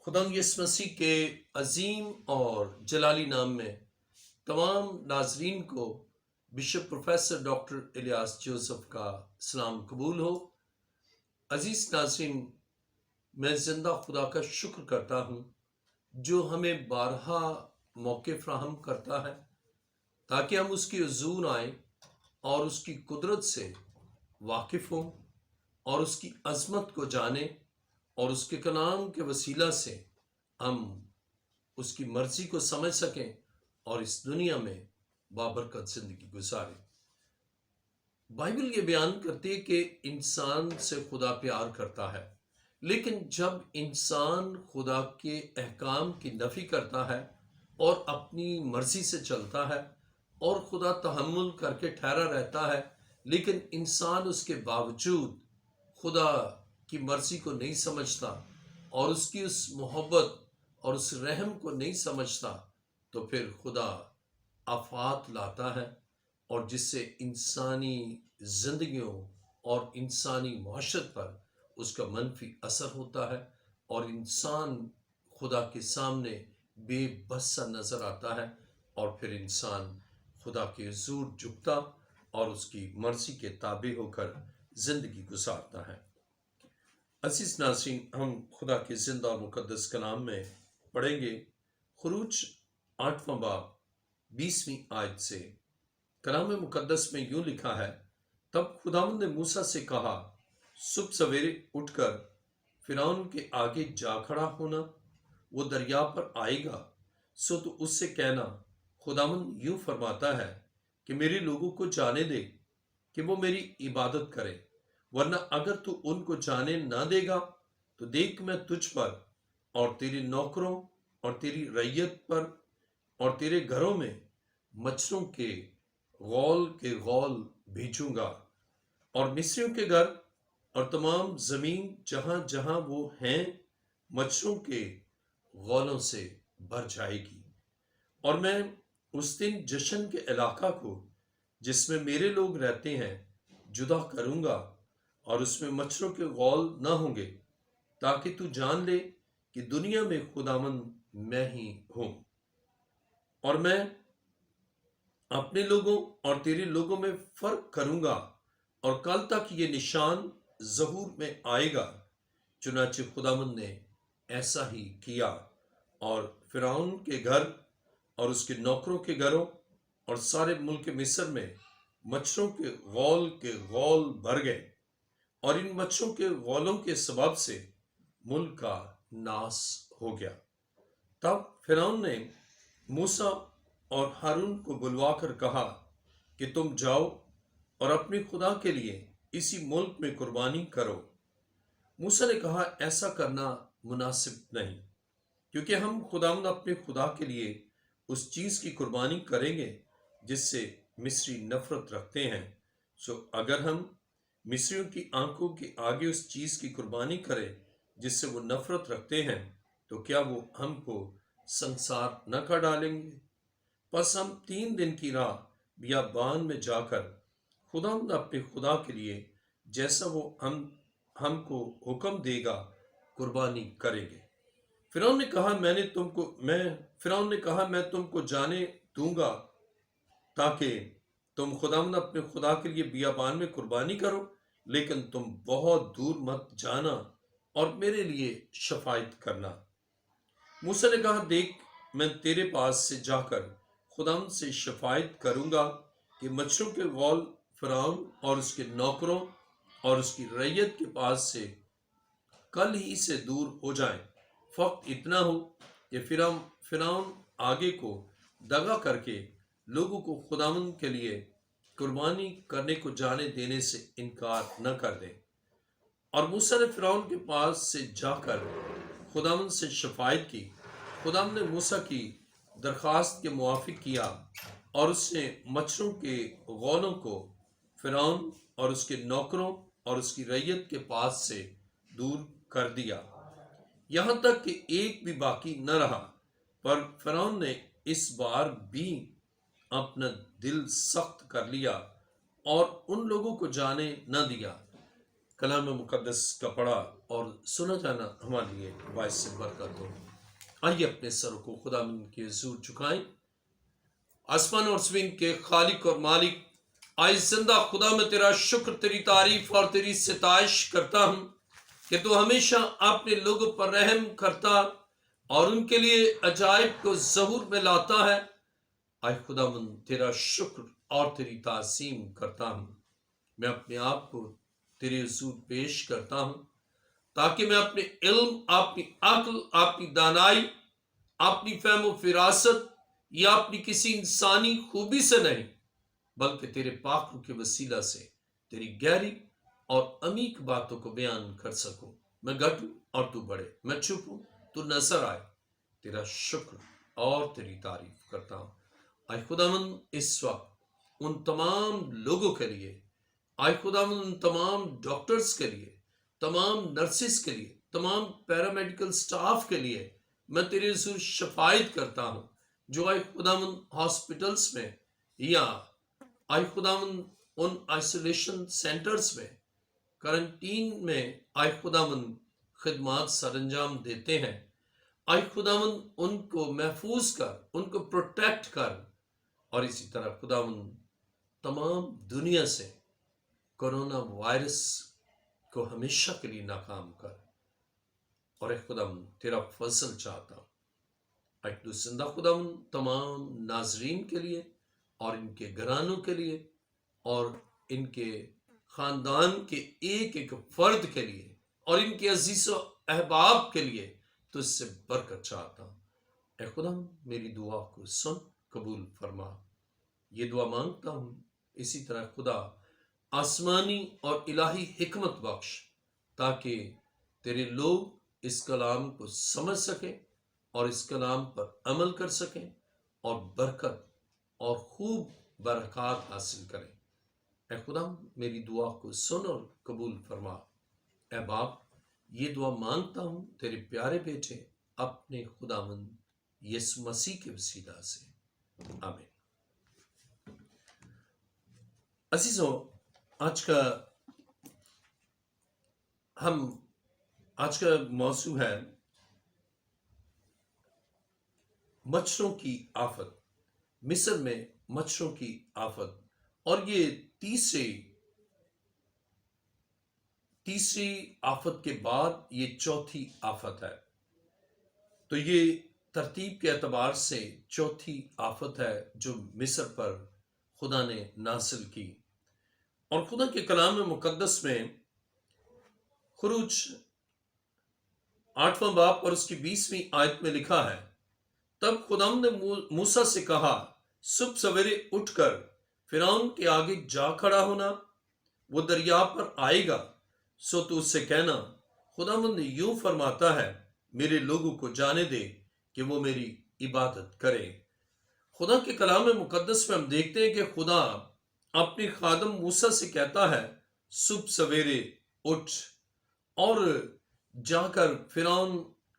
خدا یس مسیح کے عظیم اور جلالی نام میں تمام ناظرین کو bishop professor doctor Ilyas Joseph کا سلام قبول ہو۔ عزیز ناظرین، میں زندہ خدا کا شکر کرتا ہوں جو ہمیں بارہا موقع فراہم کرتا ہے تاکہ ہم اس کی حضور آئیں اور اس کی قدرت سے واقف ہوں اور اس کی عظمت کو جانیں اور اس کے کلام کے وسیلہ سے ہم اس کی مرضی کو سمجھ سکیں اور اس دنیا میں بابرکت زندگی گزاریں۔ بائبل یہ بیان کرتی ہے کہ انسان سے خدا پیار کرتا ہے، لیکن جب انسان خدا کے احکام کی نفی کرتا ہے اور اپنی مرضی سے چلتا ہے اور خدا تحمل کر کے ٹھہرا رہتا ہے، لیکن انسان اس کے باوجود خدا کی مرضی کو نہیں سمجھتا اور اس کی اس محبت اور اس رحم کو نہیں سمجھتا، تو پھر خدا آفات لاتا ہے اور جس سے انسانی زندگیوں اور انسانی معاشرت پر اس کا منفی اثر ہوتا ہے اور انسان خدا کے سامنے بے بس سا نظر آتا ہے اور پھر انسان خدا کے حضور جھکتا اور اس کی مرضی کے تابع ہو کر زندگی گزارتا ہے۔ عزیز ناظرین، ہم خدا کے زندہ اور مقدس کلام میں پڑھیں گے خروج 8واں باب 20ویں آیت سے۔ کلام مقدس میں یوں لکھا ہے، تب خداوند نے موسیٰ سے کہا، صبح سویرے اٹھ کر فرعون کے آگے جا کھڑا ہونا، وہ دریا پر آئے گا، سو تو اس سے کہنا، خداوند یوں فرماتا ہے کہ میرے لوگوں کو جانے دے کہ وہ میری عبادت کرے، ورنہ اگر تو ان کو جانے نہ دے گا تو دیکھ میں تجھ پر اور تیرے نوکروں اور تیری رعیت پر اور تیرے گھروں میں مچھروں کے غول بھیجوں گا، اور مصریوں کے گھر اور تمام زمین جہاں جہاں وہ ہیں مچھروں کے غولوں سے بھر جائے گی۔ اور میں اس دن جشن کے علاقہ کو جس میں میرے لوگ رہتے ہیں جدا کروں گا اور اس میں مچھروں کے غول نہ ہوں گے، تاکہ تو جان لے کہ دنیا میں خداوند میں ہی ہوں، اور میں اپنے لوگوں اور تیرے لوگوں میں فرق کروں گا، اور کل تک یہ نشان ظہور میں آئے گا۔ چنانچہ خداوند نے ایسا ہی کیا، اور فرعون کے گھر اور اس کے نوکروں کے گھروں اور سارے ملک مصر میں مچھروں کے غول بھر گئے، اور ان مچھروں کے غولوں کے سبب سے ملک کا ناس ہو گیا۔ تب فرعون نے موسیٰ اور ہارون کو بلوا کر کہا کہ تم جاؤ اور اپنے خدا کے لیے اسی ملک میں قربانی کرو۔ موسیٰ نے کہا، ایسا کرنا مناسب نہیں، کیونکہ ہم خداوند اپنے خدا کے لیے اس چیز کی قربانی کریں گے جس سے مصری نفرت رکھتے ہیں، سو اگر ہم مصریوں کی آنکھوں کے آگے اس چیز کی قربانی کریں جس سے وہ نفرت رکھتے ہیں، تو کیا وہ ہم کو سنسار نہ کر ڈالیں گے؟ پس ہم 3 دن کی راہ بیابان میں جا کر خداوند اپنے خدا کے لیے جیسا وہ ہم کو حکم دے گا قربانی کریں گے۔ فرعون نے کہا، میں تم کو جانے دوں گا تاکہ تم خداوند اپنے خدا کے لیے بیابان میں قربانی کرو، لیکن تم بہت دور مت جانا اور میرے لیے شفاعت کرنا۔ موسیٰ نے کہا، دیکھ میں تیرے پاس سے جا کر خداوند سے شفاعت کروں گا کہ مچھروں کے غول فرعون اور اس کے نوکروں اور اس کی رعیت کے پاس سے کل ہی سے دور ہو جائیں، فقط اتنا ہو کہ فرعون آگے کو دغا کر کے لوگوں کو خداوند کے لیے قربانی کرنے کو جانے دینے سے انکار نہ کر دیں۔ اور موسیٰ نے فرعون کے پاس سے جا کر خداوند سے شفاعت کی۔ خداوند نے موسیٰ کی درخواست کے موافق کیا، اور اس نے مچھروں کے غولوں کو فرعون اور اس کے نوکروں اور اس کی رعیت کے پاس سے دور کر دیا، یہاں تک کہ ایک بھی باقی نہ رہا۔ پر فرعون نے اس بار بھی اپنا دل سخت کر لیا اور ان لوگوں کو جانے نہ دیا۔ کلام مقدس کا پڑھا اور سنا جانا ہمارے لیے باعث سے برکت ہو۔ آئیے اپنے سر کو خدا کے حضور جھکائیں۔ آسمان اور زمین کے خالق اور مالک، آج زندہ خدا میں تیرا شکر، تیری تعریف اور تیری ستائش کرتا ہوں کہ تو ہمیشہ اپنے لوگوں پر رحم کرتا اور ان کے لیے عجائب کو ظہور میں لاتا ہے۔ آج خدا من تیرا شکر اور تیری تعظیم کرتا ہوں۔ میں اپنے آپ کو تیرے حضور پیش کرتا ہوں تاکہ میں اپنے علم، اپنی عقل، اپنی دانائی، اپنی فہم و فراست یا اپنی کسی انسانی خوبی سے نہیں بلکہ تیرے پاک روح کے وسیلہ سے تیری گہری اور عمیق باتوں کو بیان کر سکوں۔ میں گھٹوں اور تو بڑھے، میں چھپوں تو نظر آئے۔ تیرا شکر اور تیری تعریف کرتا ہوں۔ آئے خداوند اس وقت ان تمام لوگوں کے لیے، آئے خداوند ان تمام ڈاکٹرز کے لیے، تمام نرسز کے لیے، تمام پیرامیڈیکل سٹاف کے لیے میں تیرے حضور شفاعت کرتا ہوں، جو آئے خداوند ہاسپٹلز میں یا آئے خداوند ان آئسولیشن سینٹرز میں، کرنٹین میں آئے خداوند خدمات سر انجام دیتے ہیں۔ آئے خداوند ان کو محفوظ کر، ان کو پروٹیکٹ کر، اور اسی طرح خداوند تمام دنیا سے کرونا وائرس کو ہمیشہ کے لیے ناکام کر۔ اور اے خداوند تیرا فضل چاہتا ہوں۔ اے تو زندہ خداوند تمام ناظرین کے لیے اور ان کے گھرانوں کے لیے اور ان کے خاندان کے ایک ایک فرد کے لیے اور ان کے عزیز و احباب کے لیے تو اس سے برکت چاہتا ہوں۔ اے خدا میری دعا کو سن، قبول فرما۔ یہ دعا مانگتا ہوں اسی طرح خدا آسمانی اور الہی حکمت بخش تاکہ تیرے لوگ اس کلام کو سمجھ سکیں اور اس کلام پر عمل کر سکیں اور برکت اور خوب برکات حاصل کریں۔ اے خدا میری دعا کو سن اور قبول فرما۔ اے باپ، یہ دعا مانگتا ہوں تیرے پیارے بیٹے اپنے خداوند یسوع مسیح کے وسیلہ سے، آمین۔ عزیزوں، آج کا موضوع ہے مچھروں کی آفت، مصر میں مچھروں کی آفت، اور یہ تیسری آفت کے بعد یہ چوتھی آفت ہے۔ تو یہ ترتیب کے اعتبار سے چوتھی آفت ہے جو مصر پر خدا نے نازل کی۔ اور خدا کے کلام مقدس میں خروج 8واں باب اور اس کی 20ویں آیت میں لکھا ہے، تب خدا نے موسیٰ سے کہا، صبح سویرے اٹھ کر فرعون کے آگے جا کھڑا ہونا، وہ دریا پر آئے گا، سو تو اس سے کہنا، خداوند یوں فرماتا ہے، میرے لوگوں کو جانے دے کہ وہ میری عبادت کرے۔ خدا کے کلام مقدس میں ہم دیکھتے ہیں کہ خدا اپنے خادم موسیٰ سے کہتا ہے، صبح سویرے اٹھ اور جا کر فرعون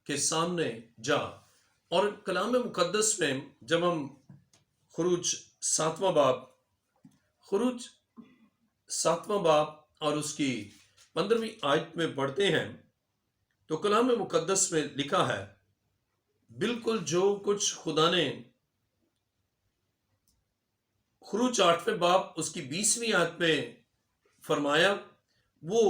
کے سامنے جا۔ اور کلام مقدس میں جب ہم خروج 7واں باب اور اس کی 15ویں آیت میں پڑھتے ہیں تو کلام مقدس میں لکھا ہے، بالکل جو کچھ خدا نے خروج 8ویں باب اس کی 20ویں آیت میں فرمایا، وہ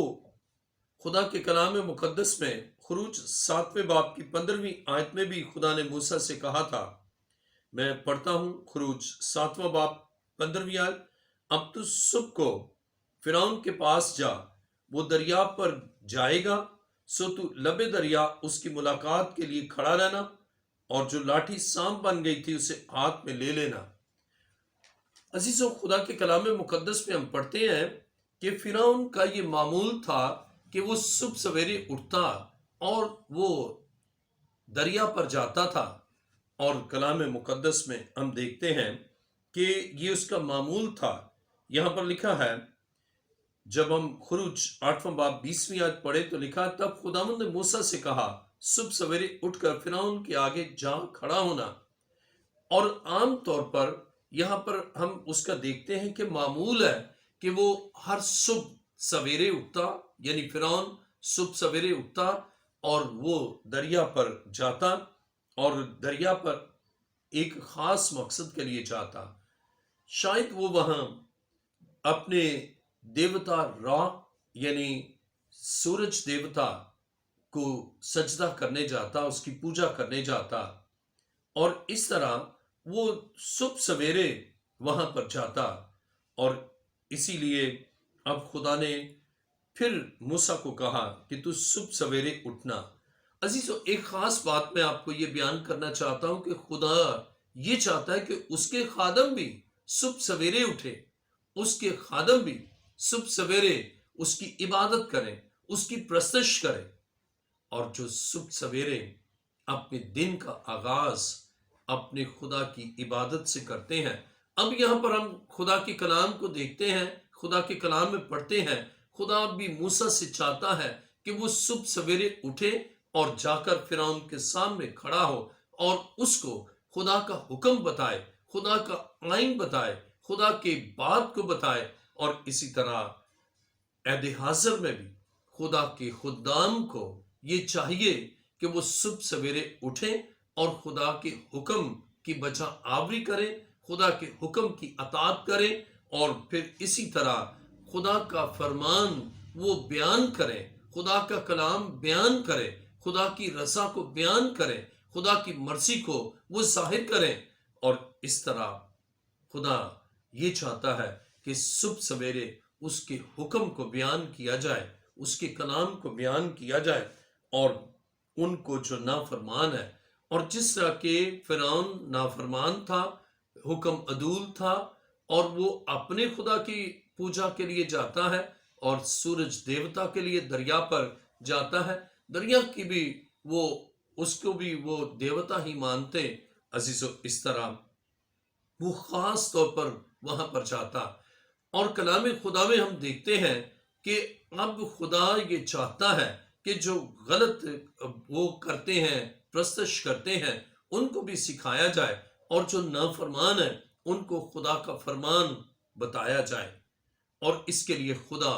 خدا کے کلام مقدس میں خروج 7ویں باب کی 15ویں آیت میں بھی خدا نے موسیٰ سے کہا تھا۔ میں پڑھتا ہوں خروج 7واں باب 15ویں آیت، اب تو صبح کو فرعون کے پاس جا، وہ دریا پر جائے گا، سو تو لبے دریا اس کی ملاقات کے لیے کھڑا رہنا، اور جو لاٹھی سانپ بن گئی تھی اسے ہاتھ میں لے لینا۔ عزیزوں، خدا کے کلام مقدس میں ہم پڑھتے ہیں کہ فرعون کا یہ معمول تھا کہ وہ صبح سویرے اٹھتا اور وہ دریا پر جاتا تھا، اور کلام مقدس میں ہم دیکھتے ہیں کہ یہ اس کا معمول تھا۔ یہاں پر لکھا ہے، جب ہم خروج 8واں باب 20ویں آیت پڑھے تو لکھا، تب خداوند نے موسیٰ سے کہا، صبح سویرے اٹھ کر فرعون کے آگے جا کھڑا ہونا۔ اور عام طور پر یہاں پر ہم اس کا دیکھتے ہیں کہ معمول ہے کہ وہ ہر صبح سویرے اٹھتا، یعنی فرعون صبح سویرے اٹھتا اور وہ دریا پر جاتا، اور دریا پر ایک خاص مقصد کے لیے جاتا۔ شاید وہ وہاں اپنے دیوتا را، یعنی سورج دیوتا کو سجدہ کرنے جاتا، اس کی پوجا کرنے جاتا، اور اس طرح وہ صبح سویرے وہاں پر جاتا۔ اور اسی لیے اب خدا نے پھر موسیٰ کو کہا کہ تو صبح سویرے اٹھنا۔ عزیزو، ایک خاص بات میں آپ کو یہ بیان کرنا چاہتا ہوں کہ خدا یہ چاہتا ہے کہ اس کے خادم بھی صبح سویرے اٹھے، اس کے خادم بھی صبح سویرے اس کی عبادت کریں، اس کی پرستش کریں، اور جو صبح سویرے اپنے دن کا آغاز اپنے خدا کی عبادت سے کرتے ہیں۔ اب یہاں پر ہم خدا کے کلام کو دیکھتے ہیں، خدا کے کلام میں پڑھتے ہیں، خدا بھی موسیٰ سے چاہتا ہے کہ وہ صبح سویرے اٹھے اور جا کر فرعون کے سامنے کھڑا ہو اور اس کو خدا کا حکم بتائے، خدا کا آئین بتائے، خدا کے بات کو بتائے۔ اور اسی طرح عہد حاضر میں بھی خدا کے خدام کو یہ چاہیے کہ وہ صبح سویرے اٹھیں اور خدا کے حکم کی بجا آوری کریں، خدا کے حکم کی اطاعت کریں، اور پھر اسی طرح خدا کا فرمان وہ بیان کریں، خدا کا کلام بیان کریں، خدا کی رضا کو بیان کریں، خدا کی مرضی کو وہ ظاہر کریں۔ اور اس طرح خدا یہ چاہتا ہے کہ صبح سویرے اس کے حکم کو بیان کیا جائے، اس کے کلام کو بیان کیا جائے، اور ان کو جو نافرمان ہے، اور جس طرح کہ فرعون نافرمان تھا، حکم عدول تھا، اور وہ اپنے خدا کی پوجا کے لیے جاتا ہے اور سورج دیوتا کے لیے دریا پر جاتا ہے، دریا کی بھی وہ اس کو بھی وہ دیوتا ہی مانتے۔ عزیزو، اس طرح وہ خاص طور پر وہاں پر جاتا، اور کلام خدا میں ہم دیکھتے ہیں کہ اب خدا یہ چاہتا ہے کہ جو غلط وہ کرتے ہیں، پرستش کرتے ہیں، ان کو بھی سکھایا جائے، اور جو نافرمان ہیں ان کو خدا کا فرمان بتایا جائے۔ اور اس کے لیے خدا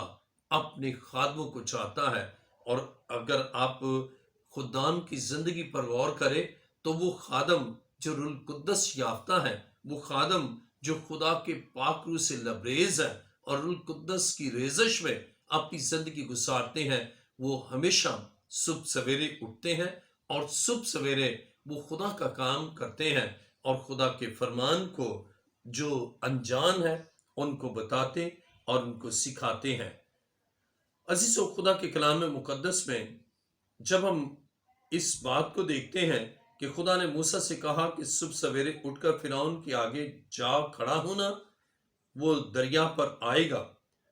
اپنے خادموں کو چاہتا ہے۔ اور اگر آپ خدام کی زندگی پر غور کریں تو وہ خادم جو روح القدس یافتہ ہیں، وہ خادم جو خدا کے پاک روح سے لبریز ہیں اور روح القدس کی ریزش میں اپنی زندگی گزارتے ہیں، وہ ہمیشہ صبح سویرے اٹھتے ہیں اور صبح سویرے وہ خدا کا کام کرتے ہیں، اور خدا کے فرمان کو جو انجان ہے ان کو بتاتے اور ان کو سکھاتے ہیں۔ عزیزو، خدا کے کلام مقدس میں جب ہم اس بات کو دیکھتے ہیں کہ خدا نے موسیٰ سے کہا کہ صبح سویرے اٹھ کر فرعون کے آگے جا کھڑا ہونا، وہ دریا پر آئے گا،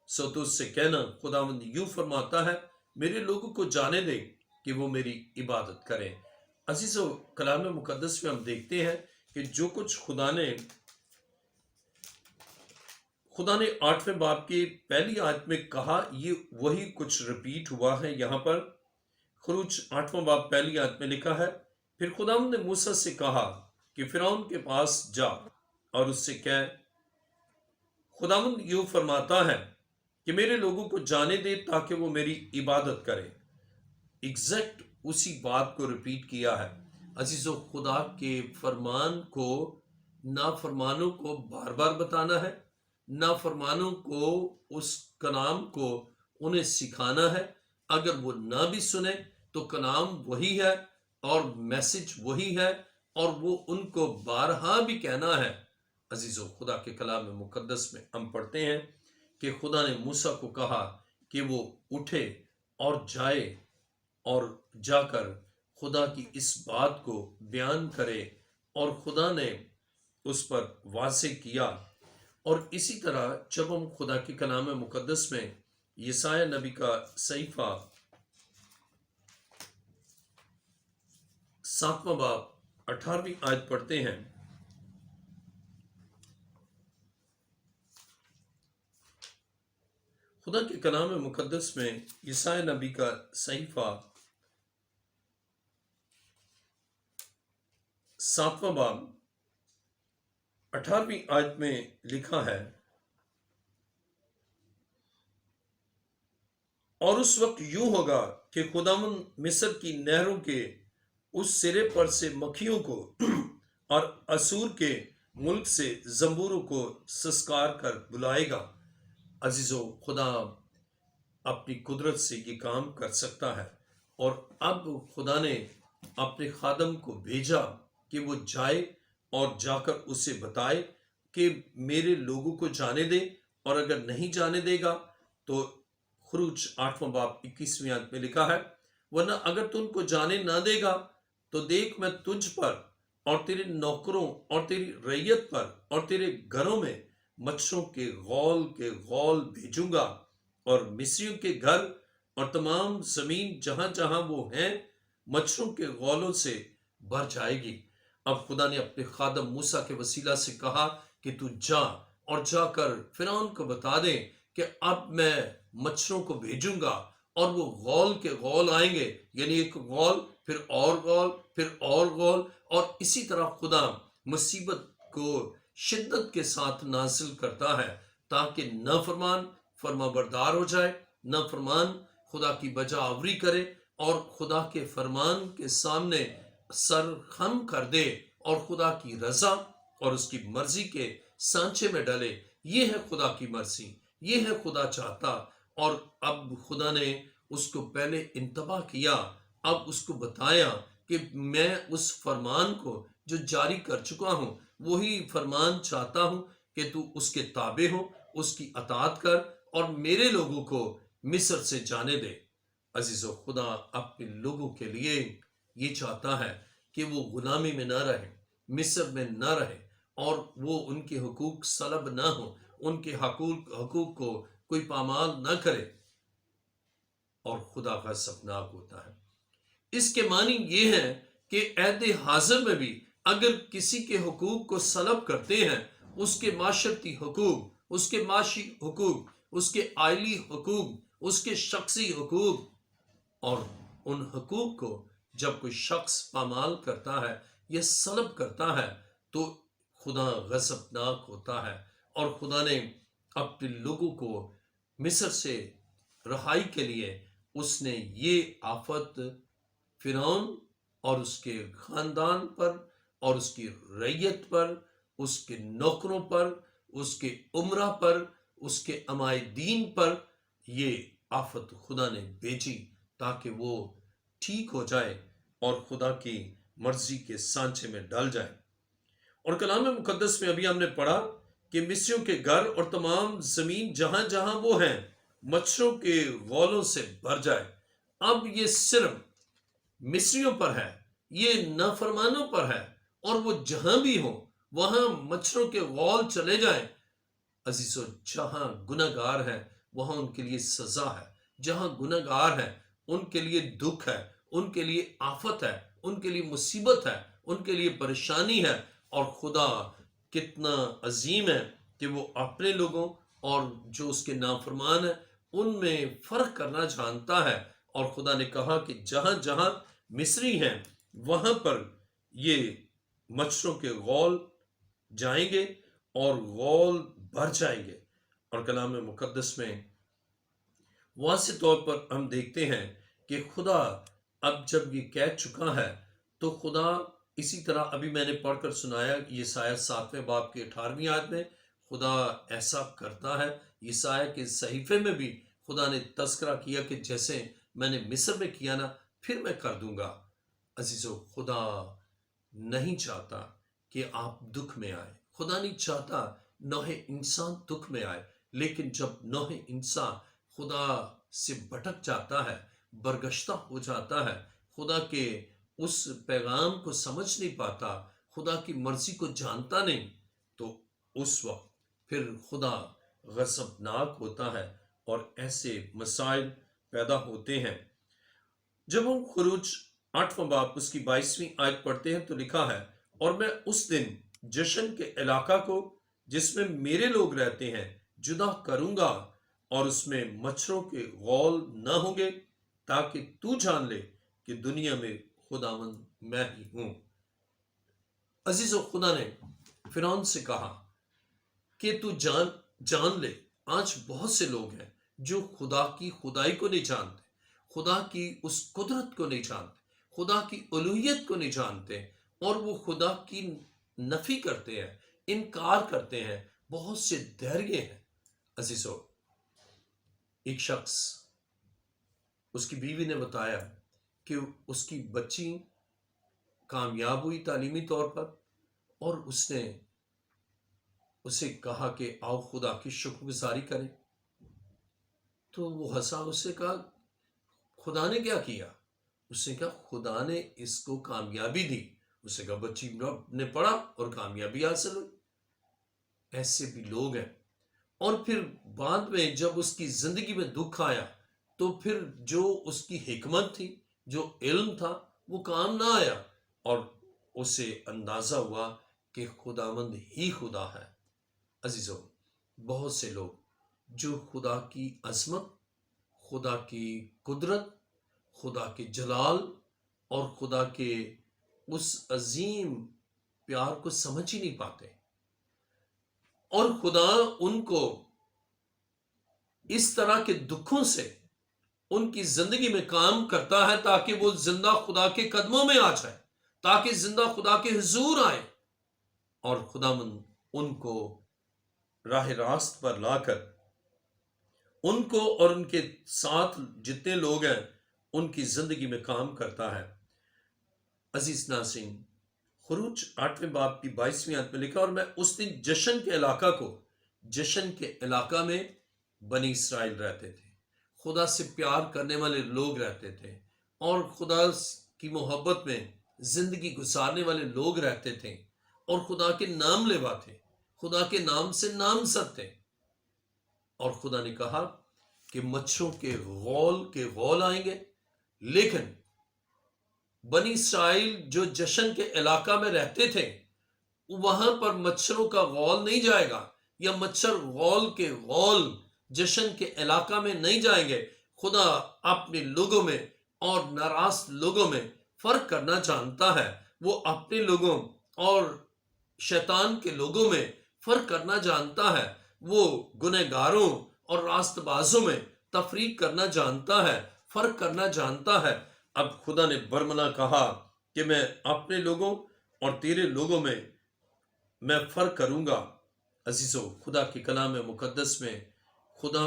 سو تو اس سے کہنا خداوند یوں فرماتا ہے، میرے لوگوں کو جانے دے کہ وہ میری عبادت کریں۔ عزیزو، کلام مقدس میں ہم دیکھتے ہیں کہ جو کچھ خدا نے 8ویں باب کی پہلی آیت میں کہا، یہ وہی کچھ رپیٹ ہوا ہے یہاں پر۔ خروج 8واں باب پہلی آیت میں لکھا ہے، پھر خداوند نے موسیٰ سے کہا کہ فرعون کے پاس جا اور اس سے کہہ، خداوند یوں فرماتا ہے کہ میرے لوگوں کو جانے دے تاکہ وہ میری عبادت کریں۔ ایگزیکٹ اسی بات کو رپیٹ کیا ہے۔ عزیزو، خدا کے فرمان کو نافرمانوں کو بار بار بتانا ہے، نافرمانوں کو اس کلام کو انہیں سکھانا ہے۔ اگر وہ نہ بھی سنیں تو کلام وہی ہے اور میسج وہی ہے، اور وہ ان کو بارہا بھی کہنا ہے۔ عزیزو، خدا کے کلام مقدس میں ہم پڑھتے ہیں کہ خدا نے موسیٰ کو کہا کہ وہ اٹھے اور جائے اور جا کر خدا کی اس بات کو بیان کرے، اور خدا نے اس پر واضح کیا۔ اور اسی طرح جب ہم خدا کے کلام مقدس میں یسایہ نبی کا صحیفہ 7واں باب 18ویں آیت پڑھتے ہیں، خدا کے کلام مقدس میں یسایہ نبی کا صحیفہ 7واں باب 18ویں آیت میں لکھا ہے، اور اس وقت یوں ہوگا کہ خداوند مصر کی نہروں کے اس سرے پر سے مکھیوں کو اور اسور کے ملک سے زنبوروں کو سسکار کر بلائے گا۔ عزیزو، خدا اپنی قدرت سے یہ کام کر سکتا ہے، اور اب خدا نے اپنے خادم کو بھیجا کہ وہ جائے اور جا کر اسے بتائے کہ میرے لوگوں کو جانے دے، اور اگر نہیں جانے دے گا تو خروج 8واں باب 21ویں آیت میں لکھا ہے، ورنہ اگر تو ان کو جانے نہ دے گا تو دیکھ میں تجھ پر اور تیرے نوکروں اور تیری ریت پر اور تیرے گھروں میں مچھروں کے غول بھیجوں گا، اور مصریوں کے گھر اور تمام زمین جہاں جہاں وہ ہیں مچھروں کے غولوں سے بھر جائے گی۔ اب خدا نے اپنے خادم موسیٰ کے وسیلہ سے کہا کہ تو جا اور جا کر فرعون کو بتا دے کہ اب میں مچھروں کو بھیجوں گا، اور وہ غول کے غول آئیں گے، یعنی ایک غول پھر اور غول پھر اور غول، اور اسی طرح خدا مصیبت کو شدت کے ساتھ نازل کرتا ہے تاکہ نافرمان فرما بردار ہو جائے، نافرمان خدا کی بجا آوری کرے اور خدا کے فرمان کے سامنے سر خم کر دے اور خدا کی رضا اور اس کی مرضی کے سانچے میں ڈالے۔ یہ ہے خدا کی مرضی، یہ ہے خدا چاہتا، اور اب خدا نے اس کو پہلے انتباہ کیا، اب اس کو بتایا کہ میں اس فرمان کو جو جاری کر چکا ہوں وہی فرمان چاہتا ہوں کہ تو اس کے تابع ہو، اس کی اطاعت کر اور میرے لوگوں کو مصر سے جانے دے۔ عزیزو، خدا اپنے لوگوں کے لیے یہ چاہتا ہے کہ وہ غلامی میں نہ رہے، مصر میں نہ رہے، اور وہ ان کے حقوق سلب نہ ہو، ان کے حقوق کو کوئی پامال نہ کرے، اور خدا غضبناک ہوتا ہے۔ اس کے معنی یہ ہے کہ عہد حاضر میں بھی اگر کسی کے حقوق کو سلب کرتے ہیں، اس کے معاشرتی حقوق، اس کے معاشی حقوق، اس کے آئلی حقوق، اس کے شخصی حقوق، اور ان حقوق کو جب کوئی شخص پامال کرتا ہے یا سلب کرتا ہے تو خدا غضبناک ہوتا ہے، اور خدا نے اپنے لوگوں کو مصر سے رہائی کے لیے اس نے یہ آفت فرعون اور اس کے خاندان پر اور اس کی ریت پر، اس کے نوکروں پر، اس کے عمرہ پر، اس کے عمائدین پر، یہ آفت خدا نے بھیجی تاکہ وہ ٹھیک ہو جائے اور خدا کی مرضی کے سانچے میں ڈال جائے۔ اور کلام مقدس میں ابھی ہم نے پڑھا کہ مصریوں کے گھر اور تمام زمین جہاں جہاں وہ ہیں مچھروں کے غولوں سے بھر جائے۔ اب یہ صرف مصریوں پر ہے، یہ نافرمانوں پر ہے، اور وہ جہاں بھی ہوں وہاں مچھروں کے غول چلے جائیں۔ عزیزو، جہاں گناہ گار ہیں وہاں ان کے لیے سزا ہے، جہاں گناہ گار ہیں ان کے لیے دکھ ہے، ان کے لیے آفت ہے، ان کے لیے مصیبت ہے، ان کے لیے پریشانی ہے، اور خدا کتنا عظیم ہے کہ وہ اپنے لوگوں اور جو اس کے نافرمان ہیں ان میں فرق کرنا جانتا ہے۔ اور خدا نے کہا کہ جہاں جہاں مصری ہیں وہاں پر یہ مچھروں کے غول جائیں گے اور غول بھر جائیں گے۔ اور کلام مقدس میں واضح طور پر ہم دیکھتے ہیں کہ خدا اب جب یہ کہہ چکا ہے تو خدا اسی طرح ابھی میں نے پڑھ کر سنایا یسایہ 7ویں باب کے 18ویں آیت میں خدا ایسا کرتا ہے۔ یسایہ کے صحیفے میں بھی خدا نے تذکرہ کیا کہ جیسے میں نے مصر میں کیا نا پھر میں کر دوں گا۔ عزیزو، خدا نہیں چاہتا کہ آپ دکھ میں آئے، خدا نہیں چاہتا نوح انسان دکھ میں آئے، لیکن جب نوح انسان خدا سے بھٹک جاتا ہے، برگشتہ ہو جاتا ہے، خدا کے اس پیغام کو سمجھ نہیں پاتا، خدا کی مرضی کو جانتا نہیں، تو اس وقت پھر خدا غضبناک ہوتا ہے اور ایسے مسائل پیدا ہوتے ہیں۔ جب ہم خروج 8واں باب اس کی 22ویں آیت پڑھتے ہیں تو لکھا ہے، اور میں اس دن جشن کے علاقہ کو جس میں میرے لوگ رہتے ہیں جدا کروں گا، اور اس میں مچھروں کے غول نہ ہوں گے، تاکہ تو جان لے کہ دنیا میں خداوند میں ہی ہوں۔ عزیزو، خدا نے فرعون سے کہا کہ تو جان لے، آج بہت سے لوگ ہیں جو خدا کی خدائی کو نہیں جانتے، خدا کی اس قدرت کو نہیں جانتے، خدا کی الوہیت کو نہیں جانتے، اور وہ خدا کی نفی کرتے ہیں، انکار کرتے ہیں، بہت سے دھیرے ہیں۔ عزیزو، ایک شخص، اس کی بیوی نے بتایا کہ اس کی بچی کامیاب ہوئی تعلیمی طور پر، اور اس نے اسے کہا کہ آؤ خدا کی شکر گزاری کریں۔ تو وہ ہنسا، اس سے کہا خدا نے کیا کیا؟ اس نے کہا خدا نے اس کو کامیابی دی۔ اس نے کہا بچی نے پڑھا اور کامیابی حاصل ہوئی۔ ایسے بھی لوگ ہیں۔ اور پھر بعد میں جب اس کی زندگی میں دکھ آیا تو پھر جو اس کی حکمت تھی، جو علم تھا، وہ کام نہ آیا، اور اسے اندازہ ہوا کہ خداوند ہی خدا ہے۔ عزیزو، بہت سے لوگ جو خدا کی عظمت، خدا کی قدرت، خدا کے جلال اور خدا کے اس عظیم پیار کو سمجھ ہی نہیں پاتے، اور خدا ان کو اس طرح کے دکھوں سے ان کی زندگی میں کام کرتا ہے تاکہ وہ زندہ خدا کے قدموں میں آ جائے، تاکہ زندہ خدا کے حضور آئے، اور خداوند ان کو راہ راست پر لا کر ان کو اور ان کے ساتھ جتنے لوگ ہیں ان کی زندگی میں کام کرتا ہے۔ عزیز ناظرین، خروج 8ویں باب کی 22ویں آیت میں لکھا، اور میں اس دن جشن کے علاقہ میں بنی اسرائیل رہتے تھے، خدا سے پیار کرنے والے لوگ رہتے تھے، اور خدا کی محبت میں زندگی گزارنے والے لوگ رہتے تھے، اور خدا کے نام لیوا تھے، خدا کے نام سے نامزد تھے۔ اور خدا نے کہا کہ مچھروں کے غول آئیں گے، لیکن بنی اسرائیل جو جشن کے علاقہ میں رہتے تھے وہاں پر مچھروں کا غول نہیں جائے گا، یا مچھر غول کے غول جشن کے علاقہ میں نہیں جائیں گے۔ خدا اپنے لوگوں میں اور ناراض لوگوں میں فرق کرنا جانتا ہے، وہ اپنے لوگوں اور شیطان کے لوگوں میں فرق کرنا جانتا ہے، وہ گنہگاروں اور راست بازوں میں تفریق کرنا جانتا ہے، فرق کرنا جانتا ہے۔ اب خدا نے برملا کہا کہ میں اپنے لوگوں اور تیرے لوگوں میں فرق کروں گا۔ عزیزو، خدا کے کلام مقدس میں خدا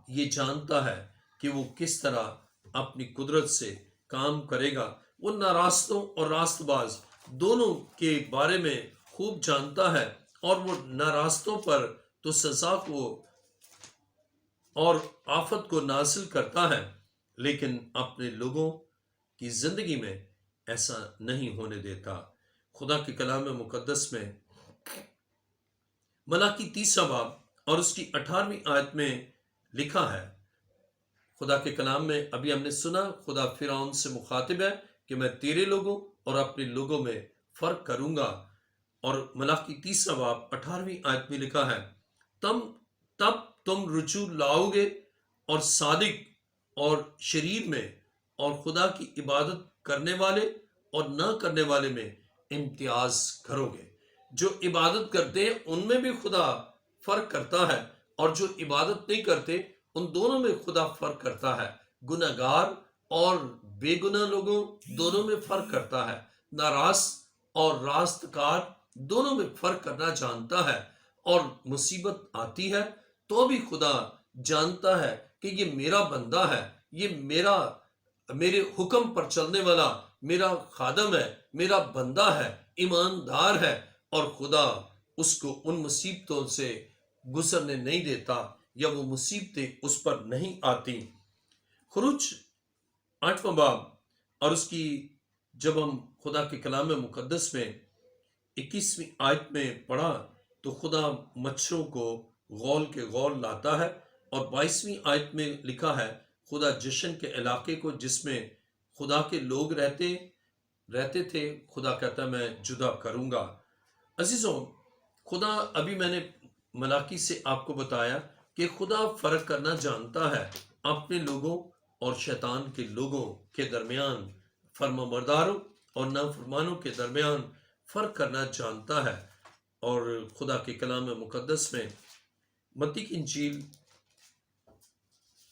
یہ جانتا ہے کہ وہ کس طرح اپنی قدرت سے کام کرے گا۔ وہ ناراستوں اور راست باز دونوں کے بارے میں خوب جانتا ہے، اور وہ ناراستوں پر تو سزا کو اور آفت کو نازل کرتا ہے، لیکن اپنے لوگوں کی زندگی میں ایسا نہیں ہونے دیتا۔ خدا کے کلام مقدس میں ملاکی 3 باب اور اس کی 18ویں آیت میں لکھا ہے، خدا کے کلام میں ابھی ہم نے سنا، خدا فرعون سے مخاطب ہے کہ میں تیرے لوگوں اور اپنے لوگوں میں فرق کروں گا، اور ملاکی 3 باب 18ویں آیت میں لکھا ہے، تب تم رجوع لاؤ گے اور صادق اور شریر میں اور خدا کی عبادت کرنے والے اور نہ کرنے والے میں امتیاز کرو گے۔ جو عبادت کرتے ہیں ان میں بھی خدا فرق کرتا ہے، اور جو عبادت نہیں کرتے ان دونوں میں خدا فرق کرتا ہے۔ گناہ گار اور بے گناہ لوگوں دونوں میں فرق کرتا ہے، ناراست اور راست کار دونوں میں فرق کرنا جانتا ہے، اور مصیبت آتی ہے تو بھی خدا جانتا ہے کہ یہ میرا بندہ ہے، یہ میرے حکم پر چلنے والا میرا خادم ہے، میرا بندہ ہے، ایماندار ہے، اور خدا اس کو ان مصیبتوں سے گزرنے نہیں دیتا، یا وہ مصیبتیں اس پر نہیں آتی۔ خروج 8واں باب اور اس کی جب ہم خدا کے کلام مقدس میں 21ویں آیت میں پڑھا تو خدا مچھروں کو غول کے غول لاتا ہے، اور 22ویں آیت میں لکھا ہے خدا جشن کے علاقے کو جس میں خدا کے لوگ رہتے تھے، خدا کہتا ہے میں جدا کروں گا۔ عزیزوں، خدا ابھی میں نے ملاکی سے آپ کو بتایا کہ خدا فرق کرنا جانتا ہے اپنے لوگوں اور شیطان کے لوگوں کے درمیان، فرما برداروں اور نافرمانوں کے درمیان فرق کرنا جانتا ہے۔ اور خدا کے کلام مقدس میں متی کی انجیل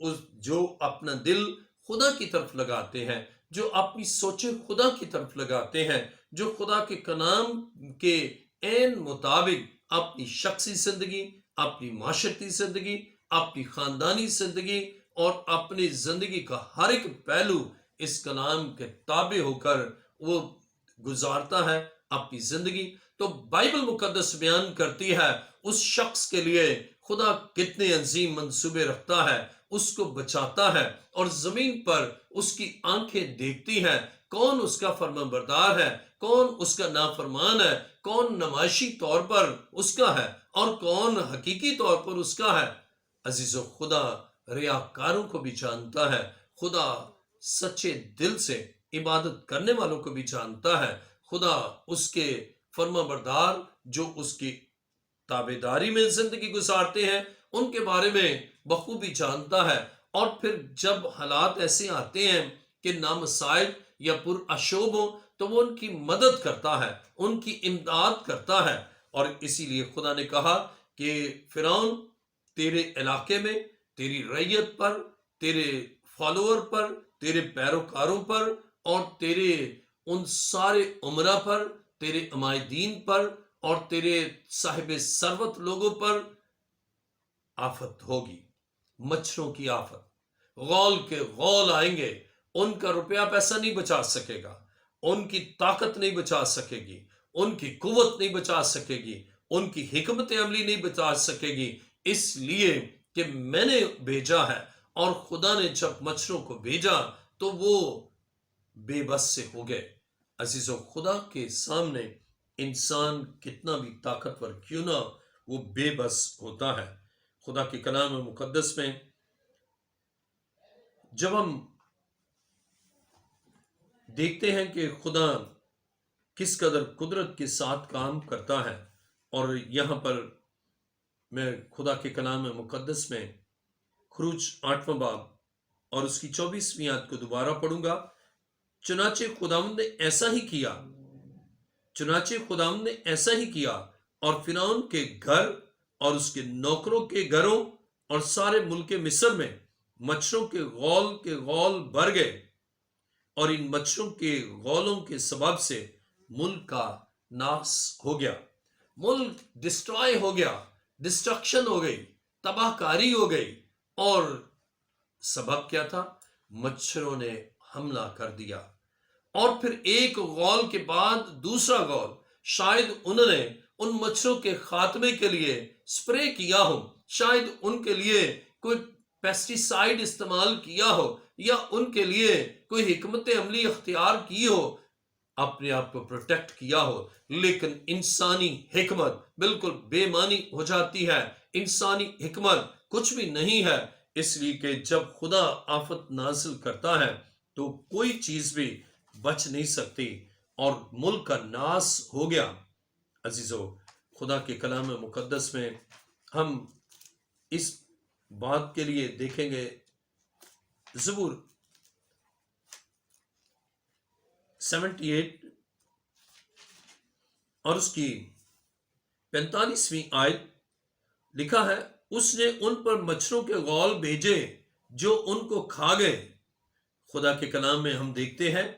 جو اپنا دل خدا کی طرف لگاتے ہیں، جو اپنی سوچیں خدا کی طرف لگاتے ہیں، جو خدا کے کلام کے عین مطابق اپنی شخصی زندگی، اپنی معاشرتی زندگی، اپنی خاندانی زندگی اور اپنی زندگی کا ہر ایک پہلو اس کلام کے تابع ہو کر وہ گزارتا ہے اپنی زندگی، تو بائبل مقدس بیان کرتی ہے اس شخص کے لیے خدا کتنے عظیم منصوبے رکھتا ہے، اس کو بچاتا ہے، اور زمین پر اس کی آنکھیں دیکھتی ہیں کون اس کا فرمان بردار ہے، کون اس کا نافرمان ہے، کون نمائشی طور پر اس کا ہے اور کون حقیقی طور پر اس کا ہے۔ عزیزو، خدا ریاکاروں کو بھی جانتا ہے، خدا سچے دل سے عبادت کرنے والوں کو بھی جانتا ہے، خدا اس کے فرما بردار جو اس کی تابعداری میں زندگی گزارتے ہیں ان کے بارے میں بخوبی جانتا ہے، اور پھر جب حالات ایسے آتے ہیں کہ نامسائل یا پر اشوب ہو تو وہ ان کی مدد کرتا ہے، ان کی امداد کرتا ہے۔ اور اسی لیے خدا نے کہا کہ فرعون تیرے علاقے میں، تیری رعیت پر، تیرے فالوور پر، تیرے پیروکاروں پر اور تیرے ان سارے عمرہ پر، تیرے عمائدین پر اور تیرے صاحب ثروت لوگوں پر آفت ہوگی، مچھروں کی آفت، غول کے غول آئیں گے، ان کا روپیہ پیسہ نہیں بچا سکے گا، ان کی طاقت نہیں بچا سکے گی، ان کی قوت نہیں بچا سکے گی، ان کی حکمت عملی نہیں بچا سکے گی، اس لیے کہ میں نے بھیجا ہے۔ اور خدا نے جب مچھروں کو بھیجا تو وہ بے بس سے ہو گئے۔ عزیزو، خدا کے سامنے انسان کتنا بھی طاقتور کیوں نہ وہ بے بس ہوتا ہے۔ خدا کے کلام مقدس میں جب ہم دیکھتے ہیں کہ خدا کس قدر قدرت کے ساتھ کام کرتا ہے، اور یہاں پر میں خدا کے کلام مقدس میں خروج 8واں باب اور اس کی 24ویں آیت کو دوبارہ پڑھوں گا۔ چنانچہ خداوند نے ایسا ہی کیا، چنانچہ خداوند نے ایسا ہی کیا، اور فرعون کے گھر اور اس کے نوکروں کے گھروں اور سارے ملک مصر میں مچھروں کے غول بھر گئے، اور ان مچھروں کے غولوں کے سبب سے ملک کا ناس ہو گیا، ملک ڈسٹرائے ہو گیا، ڈسٹرکشن ہو گئی، تباہ کاری ہو گئی۔ اور سبب کیا تھا؟ مچھروں نے حملہ کر دیا، اور پھر ایک غول کے بعد دوسرا غول، شاید انہوں نے ان مچھروں کے خاتمے کے لیے سپرے کیا ہو، شاید ان کے لیے کوئی پیسٹی سائیڈ استعمال کیا ہو، یا ان کے لیے کوئی حکمت عملی اختیار کی ہو، اپنے آپ کو پروٹیکٹ کیا ہو، لیکن انسانی حکمت بالکل بے معنی ہو جاتی ہے، انسانی حکمت کچھ بھی نہیں ہے، اس لیے کہ جب خدا آفت نازل کرتا ہے تو کوئی چیز بھی بچ نہیں سکتی، اور ملک کا ناس ہو گیا۔ عزیزو، خدا کے کلام مقدس میں ہم اس بات کے لیے دیکھیں گے زبور 78 اور اس کی 45ویں آیت لکھا ہے، اس نے ان پر مچھروں کے غول بھیجے جو ان کو کھا گئے۔ خدا کے کلام میں ہم دیکھتے ہیں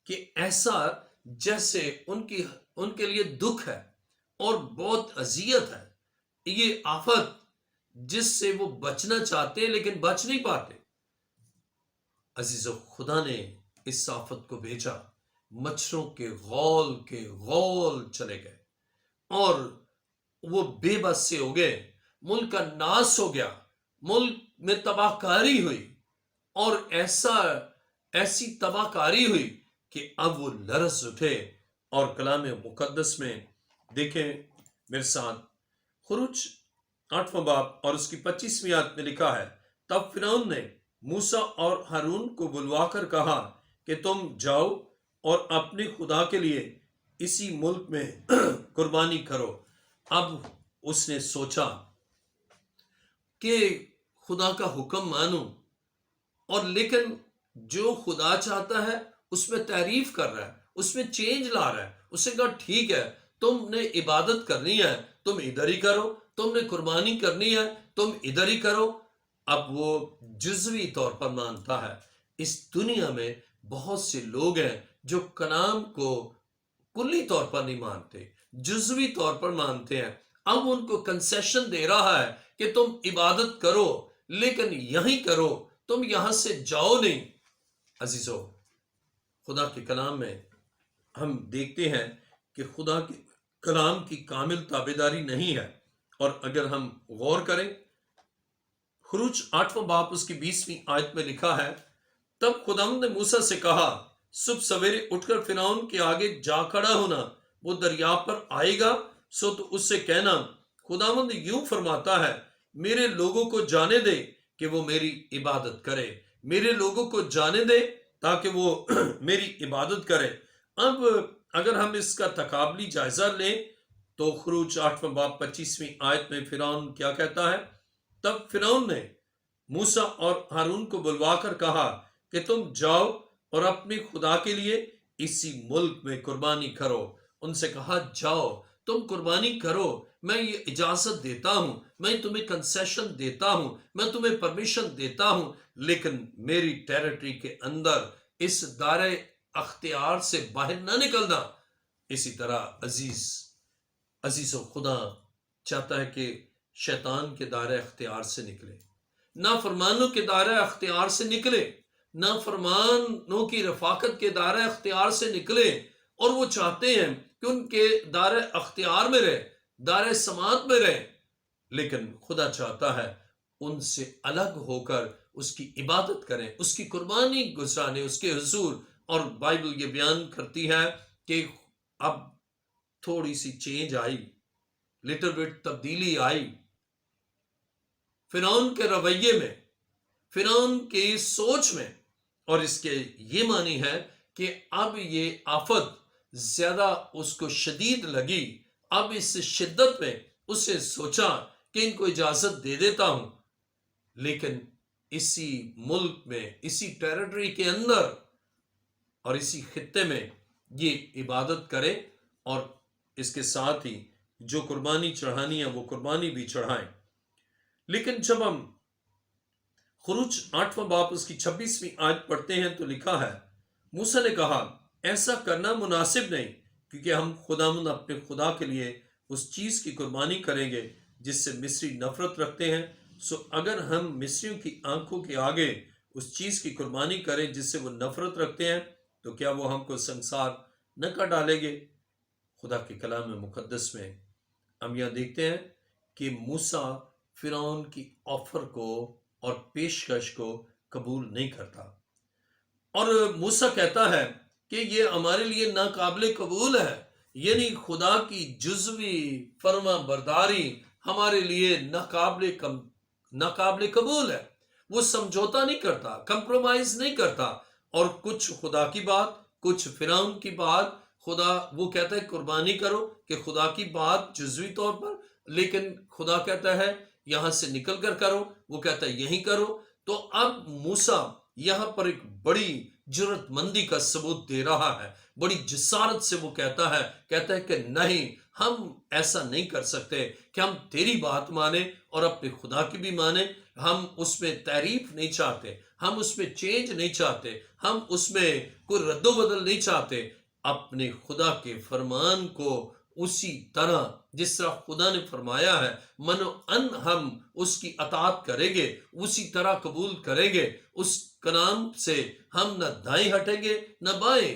کہ ایسا جیسے ان کے لیے دکھ ہے اور بہت اذیت ہے، یہ آفت جس سے وہ بچنا چاہتے ہیں لیکن بچ نہیں پاتے۔ عزیزو، خدا نے اس آفت کو بھیجا، مچھروں کے غول چلے گئے، اور وہ بے بس سے ہو گئے، ملک کا ناس ہو گیا، ملک میں تباہ کاری ہوئی، اور ایسی تباہ کاری ہوئی کہ اب وہ لرز اٹھے۔ اور کلام مقدس میں دیکھیں میرے ساتھ، خروج 8واں باب اور اس کی 25ویں آیت میں لکھا ہے، تب فرعون نے موسیٰ اور ہارون کو بلوا کر کہا کہ تم جاؤ اور اپنے خدا کے لیے اسی ملک میں قربانی کرو۔ اب اس نے سوچا کہ خدا کا حکم مانوں، اور لیکن جو خدا چاہتا ہے اس میں تعریف کر رہا ہے، اس میں چینج لا رہا ہے۔ اس نے کہا ٹھیک ہے، تم نے عبادت کرنی ہے، تم ادھر ہی کرو، تم نے قربانی کرنی ہے، تم ادھر ہی کرو، اب وہ جزوی طور پر مانتا ہے۔ اس دنیا میں بہت سے لوگ ہیں جو کلام کو کلی طور پر نہیں مانتے، جزوی طور پر مانتے ہیں۔ اب ان کو کنسیشن دے رہا ہے کہ تم عبادت کرو لیکن یہیں کرو، تم یہاں سے جاؤ نہیں۔ عزیزو، خدا کے کلام میں ہم دیکھتے ہیں کہ خدا کے کلام کی کامل تابعداری نہیں ہے۔ اور اگر ہم غور کریں، خروج 8واں باب اس کی 20ویں آیت میں لکھا ہے، تب خداوند نے موسیٰ سے کہا، صبح سویرے اٹھ کر فرعون کے آگے جا کھڑا ہونا، وہ دریا پر آئے گا، سو تو اس سے کہنا، خداوند یوں فرماتا ہے، میرے لوگوں کو جانے دے کہ وہ میری عبادت کرے، میرے لوگوں کو جانے دے تاکہ وہ میری عبادت کرے۔ اب اگر ہم اس کا تقابلی جائزہ لیں تو خروج 8واں باب 25ویں آیت میں فرعون کیا کہتا ہے؟ تب فرعون نے موسیٰ اور ہارون کو بلوا کر کہا کہ تم جاؤ اور اپنے خدا کے لیے اسی ملک میں قربانی کرو۔ ان سے کہا، جاؤ تم قربانی کرو، میں یہ اجازت دیتا ہوں، میں تمہیں کنسیشن دیتا ہوں، میں تمہیں پرمیشن دیتا ہوں، لیکن میری ٹیریٹری کے اندر اس دائرہ اختیار سے باہر نہ نکلنا۔ اسی طرح عزیز و خدا چاہتا ہے کہ شیطان کے دائرہ اختیار سے نکلے، نافرمانوں کے دائرہ اختیار سے نکلے، نافرمانوں کی رفاقت کے دائرہ اختیار سے نکلے، اور وہ چاہتے ہیں کہ ان کے دائرہ اختیار میں رہے، دائرہ سماعت میں رہے، لیکن خدا چاہتا ہے ان سے الگ ہو کر اس کی عبادت کریں، اس کی قربانی گزرانے اس کے حضور۔ اور بائبل یہ بیان کرتی ہے کہ اب تھوڑی سی چینج آئی، لٹل بٹ تبدیلی آئی فرعون کے رویے میں، فرعون کی سوچ میں، اور اس کے یہ معنی ہے کہ اب یہ آفت زیادہ اس کو شدید لگی۔ اب اس شدت میں اسے سوچا کہ ان کو اجازت دے دیتا ہوں، لیکن اسی ملک میں، اسی ٹیریٹری کے اندر اور اسی خطے میں یہ عبادت کرے، اور اس کے ساتھ ہی جو قربانی چڑھانی ہے وہ قربانی بھی چڑھائیں۔ لیکن جب ہم خروج 8واں باب اس کی 26ویں آیت پڑھتے ہیں تو لکھا ہے، موسیٰ نے کہا، ایسا کرنا مناسب نہیں، کیونکہ ہم خداوند اپنے خدا کے لیے اس چیز کی قربانی کریں گے جس سے مصری نفرت رکھتے ہیں۔ سو اگر ہم مصریوں کی آنکھوں کے آگے اس چیز کی قربانی کریں جس سے وہ نفرت رکھتے ہیں تو کیا وہ ہم کو سنسار نہ کر ڈالیں گے؟ خدا کے کلام مقدس میں ہم یہاں دیکھتے ہیں کہ موسیٰ فرعون کی آفر کو اور پیشکش کو قبول نہیں کرتا، اور موسیٰ کہتا ہے کہ یہ ہمارے لیے ناقابل قبول ہے، یعنی خدا کی جزوی فرما برداری ہمارے لیے ناقابل قبول ہے۔ وہ سمجھوتا نہیں کرتا، کمپرومائز نہیں کرتا، اور کچھ خدا کی بات، کچھ فرعون کی بات، خدا وہ کہتا ہے قربانی کرو کہ خدا کی بات جزوی طور پر، لیکن خدا کہتا ہے یہاں سے نکل کر کرو، وہ کہتا ہے یہیں کرو۔ تو اب موسیٰ یہاں پر ایک بڑی جرت مندی کا ثبوت دے رہا ہے، بڑی جسارت سے وہ کہتا ہے کہ نہیں، ہم ایسا نہیں کر سکتے کہ ہم تیری بات مانیں اور اپنے خدا کی بھی مانیں۔ ہم اس میں تعریف نہیں چاہتے، ہم اس میں چینج نہیں چاہتے، ہم اس میں کوئی رد و بدل نہیں چاہتے۔ اپنے خدا کے فرمان کو اسی طرح جس طرح خدا نے فرمایا ہے منو ان ہم اس کی اطاعت کریں گے، اسی طرح قبول کریں گے۔ اس کلام سے ہم نہ دائیں ہٹیں گے نہ بائیں،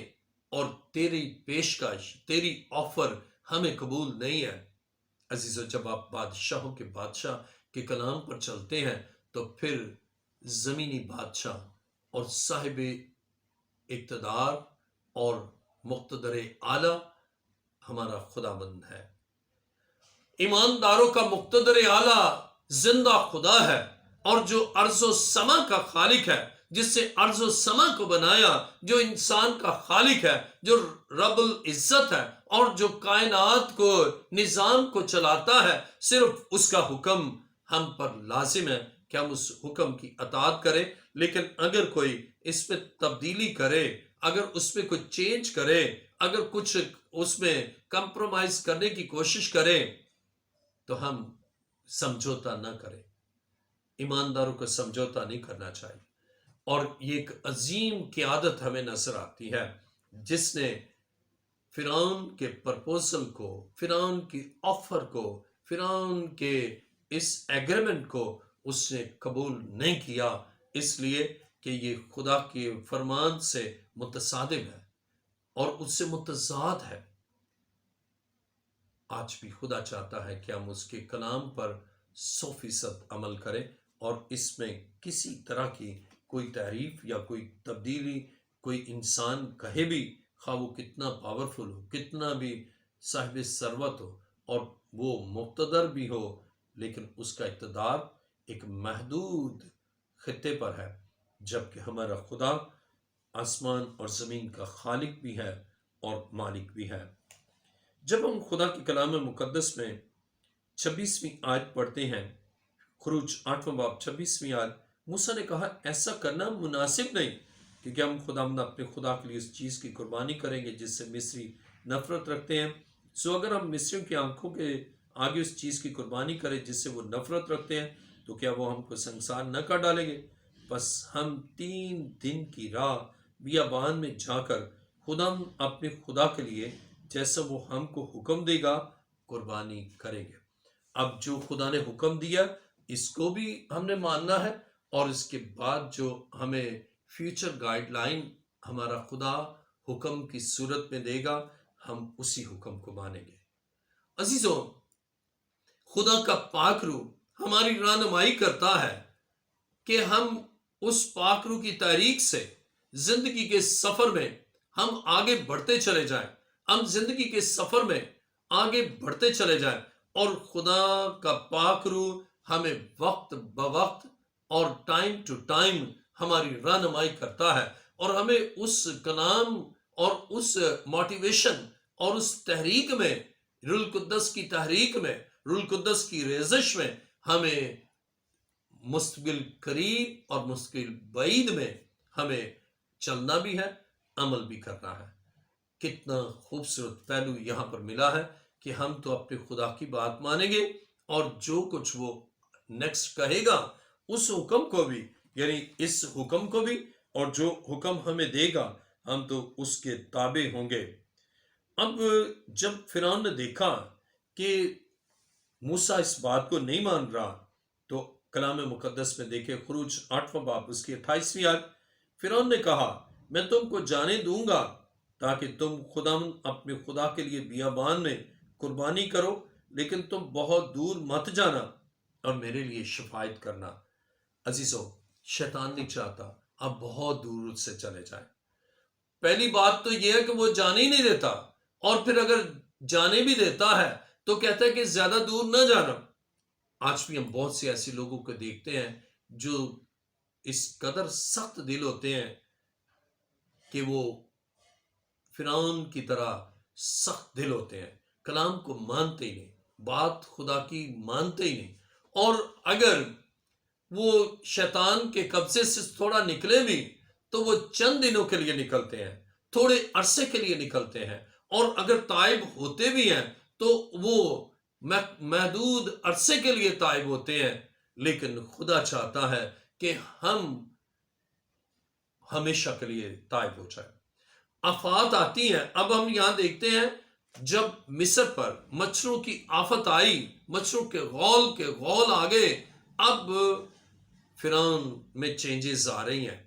اور تیری پیشکش، تیری آفر ہمیں قبول نہیں ہے۔ عزیزو، جب آپ بادشاہوں کے بادشاہ کے کلام پر چلتے ہیں تو پھر زمینی بادشاہ اور صاحب اقتدار اور مقتدر اعلی ہمارا خداوند ہے۔ ایمانداروں کا مقتدر اعلی زندہ خدا ہے، اور جو ارض و سما کا خالق ہے، جس سے ارض و سما کو بنایا، جو انسان کا خالق ہے، جو رب العزت ہے، اور جو کائنات کو نظام کو چلاتا ہے، صرف اس کا حکم ہم پر لازم ہے کہ ہم اس حکم کی اطاعت کریں۔ لیکن اگر کوئی اس میں تبدیلی کرے، اگر اس میں کوئی چینج کرے، اگر کچھ اس میں کمپرومائز کرنے کی کوشش کرے تو ہم سمجھوتا نہ کریں۔ ایمانداروں کا سمجھوتا نہیں کرنا چاہیے. اور یہ ایک عظیم قیادت ہمیں نظر آتی ہے جس نے فرعون کے پرپوزل کو، فرعون کی آفر کو، فرعون کے اس ایگریمنٹ کو اس نے قبول نہیں کیا، اس لیے کہ یہ خدا کے فرمان سے متصادم ہے اور اس سے متضاد ہے. آج بھی خدا چاہتا ہے کہ ہم اس کے کلام پر 100% عمل کریں اور اس میں کسی طرح کی کوئی تعریف یا کوئی تبدیلی کوئی انسان کہے بھی، خواہ وہ کتنا پاورفل ہو، کتنا بھی صاحب ثروت ہو اور وہ مقتدر بھی ہو، لیکن اس کا اقتدار ایک محدود خطے پر ہے، جبکہ ہمارا خدا آسمان اور زمین کا خالق بھی ہے اور مالک بھی ہے. جب ہم خدا کے کلام مقدس میں 26ویں آیت پڑھتے ہیں، خروج 8واں باب 26ویں آیت، موسیٰ نے کہا ایسا کرنا مناسب نہیں کیونکہ ہم اپنے خدا کے لیے اس چیز کی قربانی کریں گے جس سے مصری نفرت رکھتے ہیں. سو اگر ہم مصریوں کی آنکھوں کے آگے اس چیز کی قربانی کریں جس سے وہ نفرت رکھتے ہیں تو کیا وہ ہم کو سنسار نہ کر ڈالیں گے؟ بس ہم 3 دن کی راہ بیابان میں جا کر اپنے خدا کے لیے جیسا وہ ہم کو حکم دے گا قربانی کریں گے. اب جو خدا نے حکم دیا اس کو بھی ہم نے ماننا ہے، اور اس کے بعد جو ہمیں فیوچر گائیڈ لائن ہمارا خدا حکم کی صورت میں دے گا ہم اسی حکم کو مانیں گے. عزیزوں، خدا کا پاک روح ہماری رہنمائی کرتا ہے کہ ہم اس پاک روح کی تحریک سے زندگی کے سفر میں ہم آگے بڑھتے چلے جائیں، ہم زندگی کے سفر میں آگے بڑھتے چلے جائیں، اور خدا کا پاک روح ہمیں وقت بوقت اور ٹائم ٹو ٹائم ہماری رہنمائی کرتا ہے، اور ہمیں اس کلام اور اس موٹیویشن اور اس تحریک میں، روح القدس کی تحریک میں، روح القدس کی ریزش میں ہمیں مستقبل قریب اور مستقبل بعید میں ہمیں چلنا بھی ہے، عمل بھی کرنا ہے. کتنا خوبصورت پہلو یہاں پر ملا ہے کہ ہم تو اپنے خدا کی بات مانیں گے، اور جو کچھ وہ نیکسٹ کہے گا اس حکم کو بھی، یعنی اس حکم کو بھی، اور جو حکم ہمیں دے گا ہم تو اس کے تابع ہوں گے. اب جب فرعون نے دیکھا کہ موسیٰ اس بات کو نہیں مان رہا تو کلام مقدس میں دیکھے خروج 8واں باب اس کی 28ویں آیت، فرعون نے کہا میں تم کو جانے دوں گا تاکہ تم اپنے خدا کے لیے بیابان میں قربانی کرو، لیکن تم بہت دور مت جانا اور میرے لیے شفاعت کرنا. عزیزو، شیطان نہیں چاہتا آپ بہت دور سے چلے جائیں. پہلی بات تو یہ ہے کہ وہ جانے ہی نہیں دیتا، اور پھر اگر جانے بھی دیتا ہے تو کہتا ہے کہ زیادہ دور نہ جانا. آج بھی ہم بہت سے ایسے لوگوں کو دیکھتے ہیں جو اس قدر سخت دل ہوتے ہیں کہ وہ فرعون کی طرح سخت دل ہوتے ہیں، کلام کو مانتے ہی نہیں، بات خدا کی مانتے ہی نہیں، اور اگر وہ شیطان کے قبضے سے تھوڑا نکلے بھی تو وہ چند دنوں کے لیے نکلتے ہیں، تھوڑے عرصے کے لیے نکلتے ہیں، اور اگر تائب ہوتے بھی ہیں تو وہ محدود عرصے کے لیے تائب ہوتے ہیں. لیکن خدا چاہتا ہے کہ ہم ہمیشہ کے لیے تائب ہو جائیں. آفات آتی ہیں. اب ہم یہاں دیکھتے ہیں جب مصر پر مچھروں کی آفت آئی، مچھروں کے غول آ گئے، اب فرعون میں چینجز آ رہی ہیں،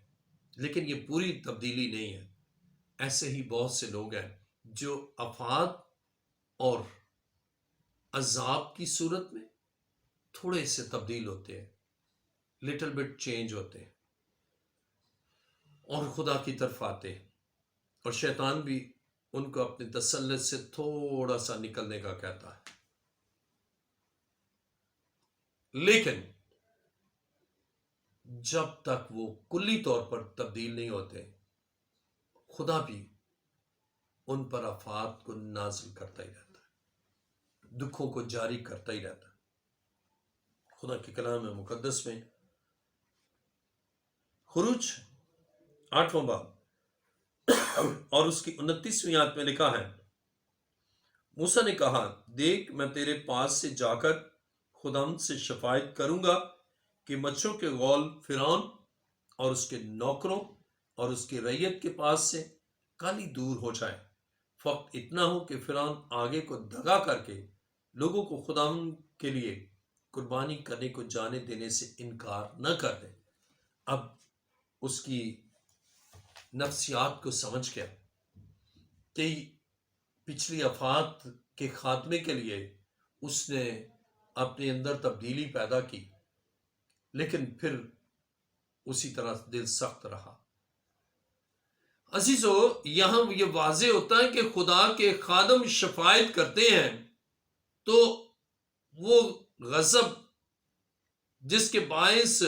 لیکن یہ پوری تبدیلی نہیں ہے. ایسے ہی بہت سے لوگ ہیں جو آفات اور عذاب کی صورت میں تھوڑے سے تبدیل ہوتے ہیں، لٹل بٹ چینج ہوتے ہیں اور خدا کی طرف آتے ہیں، اور شیطان بھی ان کو اپنے تسلط سے تھوڑا سا نکلنے کا کہتا ہے. لیکن جب تک وہ کلی طور پر تبدیل نہیں ہوتے، خدا بھی ان پر آفات کو نازل کرتا ہی رہتا ہے، دکھوں کو جاری کرتا ہی رہتا ہے. خدا کے کلام مقدس میں خروج 8واں باب اور اس کی 29ویں آیت میں لکھا ہے، موسیٰ نے کہا دیکھ میں تیرے پاس سے جا کر خداوند سے شفاعت کروں گا کہ مچھروں کے غول فرعون اور اس کے نوکروں اور اس کی رعیت کے پاس سے کالی دور ہو جائے۔ فقط اتنا ہو کہ فرعون آگے کو دگا کر کے لوگوں کو خداوند کے لیے قربانی کرنے کو جانے دینے سے انکار نہ کر دے۔ اب اس کی نفسیات کو سمجھ گیا کہ پچھلی آفات کے خاتمے کے لیے اس نے اپنے اندر تبدیلی پیدا کی، لیکن پھر اسی طرح دل سخت رہا۔ عزیزو، یہاں یہ واضح ہوتا ہے کہ خدا کے خادم شفاعت کرتے ہیں تو وہ غضب جس کے باعث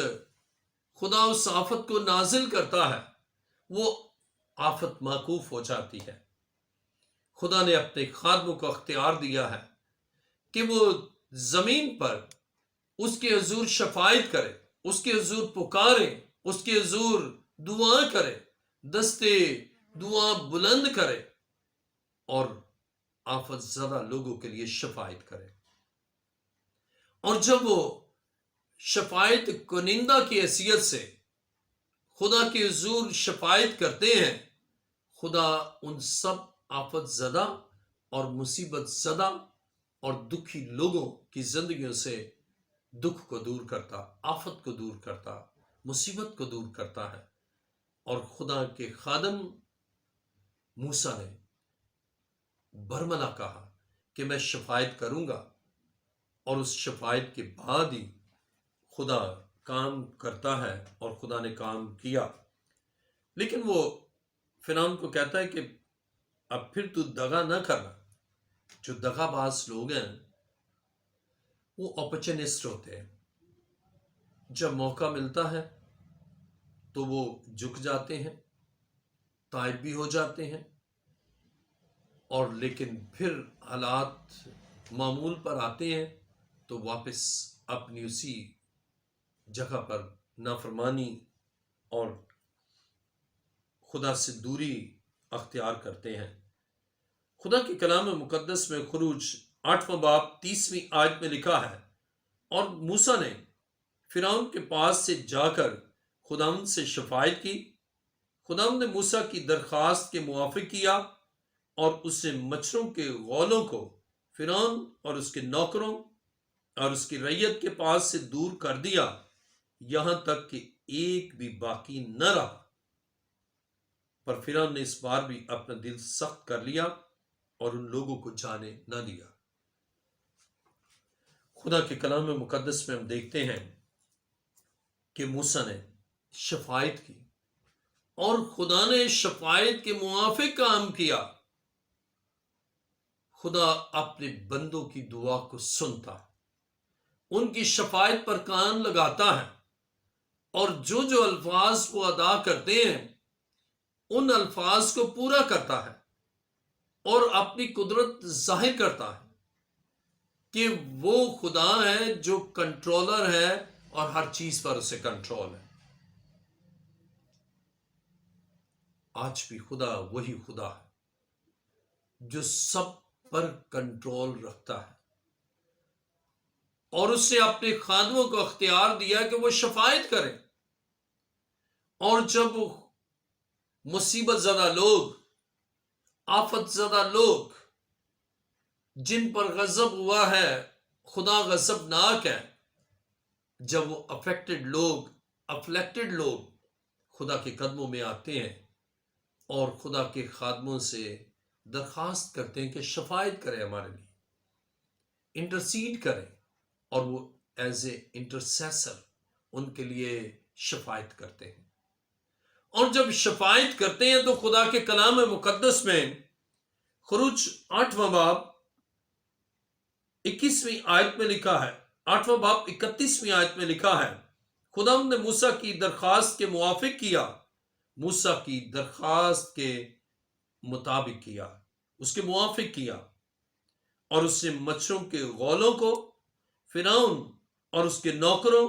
خدا اس آفت کو نازل کرتا ہے وہ آفت موقوف ہو جاتی ہے۔ خدا نے اپنے خادموں کو اختیار دیا ہے کہ وہ زمین پر اس کے حضور شفاعت کرے، اس کے حضور پکارے، اس کے حضور دعا کرے، دستے دعا بلند کرے اور آفت زدہ لوگوں کے لیے شفاعت کرے۔ اور جب وہ شفاعت کنندہ کی حیثیت سے خدا کے حضور شفاعت کرتے ہیں، خدا ان سب آفت زدہ اور مصیبت زدہ اور دکھی لوگوں کی زندگیوں سے دکھ کو دور کرتا، آفت کو دور کرتا، مصیبت کو دور کرتا ہے۔ اور خدا کے خادم موسیٰ نے برملا کہا کہ میں شفاعت کروں گا، اور اس شفاعت کے بعد ہی خدا کام کرتا ہے، اور خدا نے کام کیا۔ لیکن وہ فرعون کو کہتا ہے کہ اب پھر تو دغا نہ کرنا۔ جو دغا باز لوگ ہیں وہ اپرچونسٹ ہوتے ہیں، جب موقع ملتا ہے تو وہ جھک جاتے ہیں، تائب بھی ہو جاتے ہیں، اور لیکن پھر حالات معمول پر آتے ہیں تو واپس اپنی اسی جگہ پر نافرمانی اور خدا سے دوری اختیار کرتے ہیں۔ خدا کے کلام مقدس میں خروج 8واں باب 30ویں آیت میں لکھا ہے، اور موسیٰ نے فرعون کے پاس سے جا کر خداوند سے شفاعت کی۔ خداوند نے موسیٰ کی درخواست کے موافق کیا، اور اس نے مچھروں کے غولوں کو فرعون اور اس کے نوکروں اور اس کی رعیت کے پاس سے دور کر دیا، یہاں تک کہ ایک بھی باقی نہ رہا۔ پر فرعون نے اس بار بھی اپنا دل سخت کر لیا اور ان لوگوں کو جانے نہ دیا۔ خدا کے کلام مقدس میں ہم دیکھتے ہیں کہ موسیٰ نے شفاعت کی، اور خدا نے شفاعت کے موافق کام کیا۔ خدا اپنے بندوں کی دعا کو سنتا ہے، ان کی شفاعت پر کان لگاتا ہے، اور جو الفاظ وہ ادا کرتے ہیں ان الفاظ کو پورا کرتا ہے، اور اپنی قدرت ظاہر کرتا ہے کہ وہ خدا ہے جو کنٹرولر ہے اور ہر چیز پر اسے کنٹرول ہے۔ آج بھی خدا وہی خدا ہے جو سب پر کنٹرول رکھتا ہے، اور اس نے اپنے خادموں کو اختیار دیا کہ وہ شفاعت کریں، اور جب مصیبت زدہ لوگ، آفت زدہ لوگ جن پر غضب ہوا ہے، خدا غضبناک ہے، جب وہ افلیکٹڈ لوگ خدا کے قدموں میں آتے ہیں اور خدا کے خادموں سے درخواست کرتے ہیں کہ شفاعت کرے، ہمارے لیے انٹرسیڈ کرے، اور وہ ایز اے انٹرسیسر ان کے لیے شفاعت کرتے ہیں۔ اور جب شفاعت کرتے ہیں تو خدا کے کلام مقدس میں خروج 8واں باب 21ویں آیت میں لکھا ہے، 8واں باب 31ویں آیت میں لکھا ہے، خداوند نے موسیٰ کی درخواست کے موافق کیا، موسیٰ کی درخواست کے مطابق کیا، اس کے موافق کیا، اور اس نے مچھروں کے غولوں کو فرعون اور اس کے نوکروں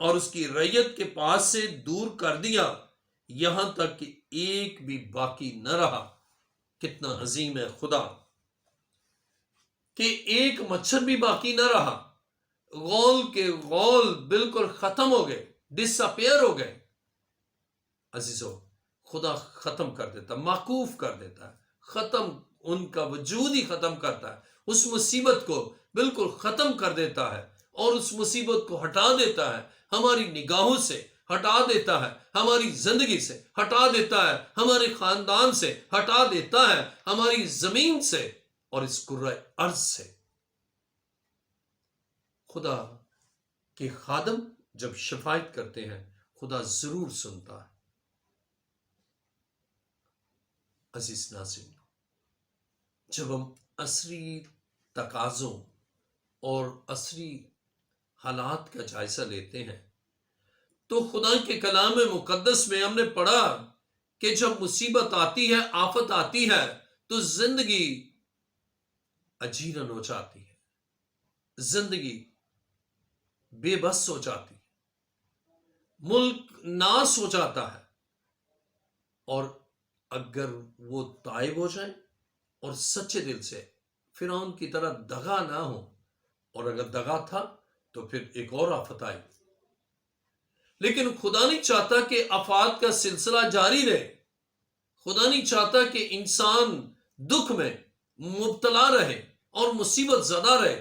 اور اس کی رعیت کے پاس سے دور کر دیا، یہاں تک کہ ایک بھی باقی نہ رہا۔ کتنا عظیم ہے خدا کہ ایک مچھر بھی باقی نہ رہا۔ غول کے غول بالکل ختم ہو گئے، ڈس اپیئر ہو گئے۔ عزیزو، خدا ختم کر دیتا، موقوف کر دیتا ہے، ختم، ان کا وجود ہی ختم کرتا ہے، اس مصیبت کو بالکل ختم کر دیتا ہے، اور اس مصیبت کو ہٹا دیتا ہے ہماری نگاہوں سے، ہٹا دیتا ہے ہماری زندگی سے، ہٹا دیتا ہے ہمارے خاندان سے، ہٹا دیتا ہے ہماری زمین سے اور اس کرۂ ارض سے۔ خدا کے خادم جب شفاعت کرتے ہیں، خدا ضرور سنتا ہے۔ عزیز ناظرین، جب ہم عصری تقاضوں اور عصری حالات کا جائزہ لیتے ہیں تو خدا کے کلام مقدس میں ہم نے پڑھا کہ جب مصیبت آتی ہے، آفت آتی ہے، تو زندگی اجیرن ہو جاتی ہے، زندگی بے بس ہو جاتی ہے، ملک ناس ہو جاتا ہے، اور اگر وہ تائب ہو جائیں اور سچے دل سے فرعون کی طرح دغا نہ ہو، اور اگر دغا تھا تو پھر ایک اور آفت آئی، لیکن خدا نہیں چاہتا کہ آفات کا سلسلہ جاری رہے۔ خدا نہیں چاہتا کہ انسان دکھ میں مبتلا رہے اور مصیبت زدہ رہے،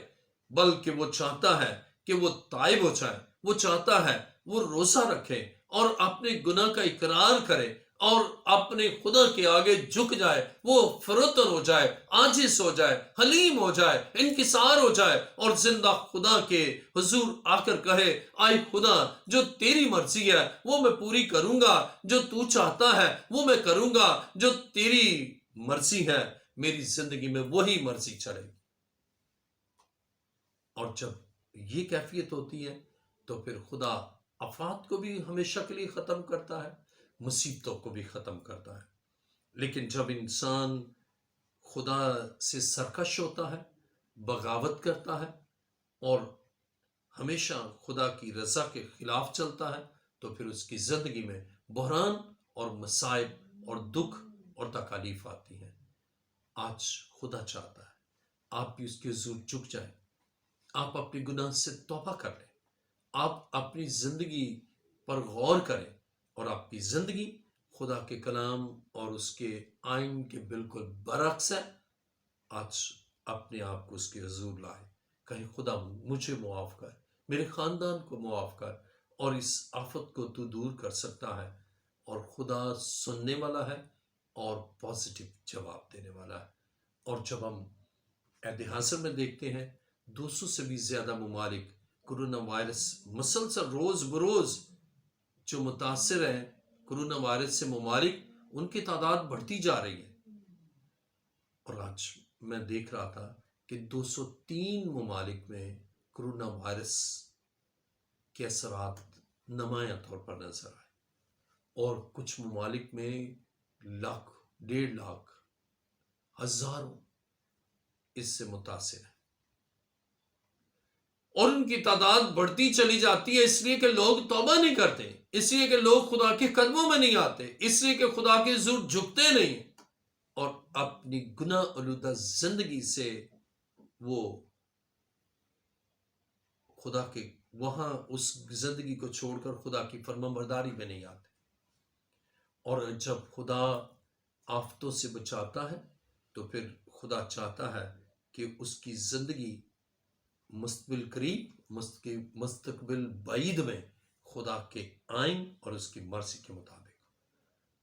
بلکہ وہ چاہتا ہے کہ وہ تائب ہو جائے، وہ چاہتا ہے وہ روزہ رکھے اور اپنے گناہ کا اقرار کرے اور اپنے خدا کے آگے جھک جائے، وہ فروتن ہو جائے، عاجز ہو جائے، حلیم ہو جائے، انکسار ہو جائے، اور زندہ خدا کے حضور آ کر کہے، آئے خدا، جو تیری مرضی ہے وہ میں پوری کروں گا، جو تو چاہتا ہے وہ میں کروں گا، جو تیری مرضی ہے میری زندگی میں وہی مرضی چلے گی۔ اور جب یہ کیفیت ہوتی ہے تو پھر خدا آفات کو بھی ہمیشہ کے لیے ختم کرتا ہے، مصیبتوں کو بھی ختم کرتا ہے۔ لیکن جب انسان خدا سے سرکش ہوتا ہے، بغاوت کرتا ہے اور ہمیشہ خدا کی رضا کے خلاف چلتا ہے، تو پھر اس کی زندگی میں بحران اور مصائب اور دکھ اور تکالیف آتی ہیں۔ آج خدا چاہتا ہے آپ بھی اس کے حضور جھک جائیں، آپ اپنے گناہ سے توبہ کر لیں، آپ اپنی زندگی پر غور کریں، اور آپ کی زندگی خدا کے کلام اور اس کے آئین کے بالکل برعکس ہے۔ آج اپنے آپ کو اس کے حضور لائے، کہیں خدا مجھے معاف کر، میرے خاندان کو معاف کر، اور اس آفت کو تو دور کر سکتا ہے، اور خدا سننے والا ہے اور پازیٹیو جواب دینے والا ہے۔ اور جب ہم عہد حاضر میں دیکھتے ہیں 200 سے بھی زیادہ ممالک کرونا وائرس مسلسل روز بروز جو متاثر ہیں کرونا وائرس سے، ممالک ان کی تعداد بڑھتی جا رہی ہے، اور آج میں دیکھ رہا تھا کہ 203 ممالک میں کرونا وائرس کے اثرات نمایاں طور پر نظر آئے، اور کچھ ممالک میں لاکھ، 1.5 لاکھ، ہزاروں اس سے متاثر ہیں، اور ان کی تعداد بڑھتی چلی جاتی ہے، اس لیے کہ لوگ توبہ نہیں کرتے، اس لیے کہ لوگ خدا کے قدموں میں نہیں آتے، اس لیے کہ خدا کے حضور جھکتے نہیں، اور اپنی گناہ آلودہ زندگی سے وہ خدا کے وہاں اس زندگی کو چھوڑ کر خدا کی فرما برداری میں نہیں آتے۔ اور جب خدا آفتوں سے بچاتا ہے تو پھر خدا چاہتا ہے کہ اس کی زندگی مستقبل قریب، مستقبل بعید میں خدا کے آئین اور اس کی مرضی کے مطابق۔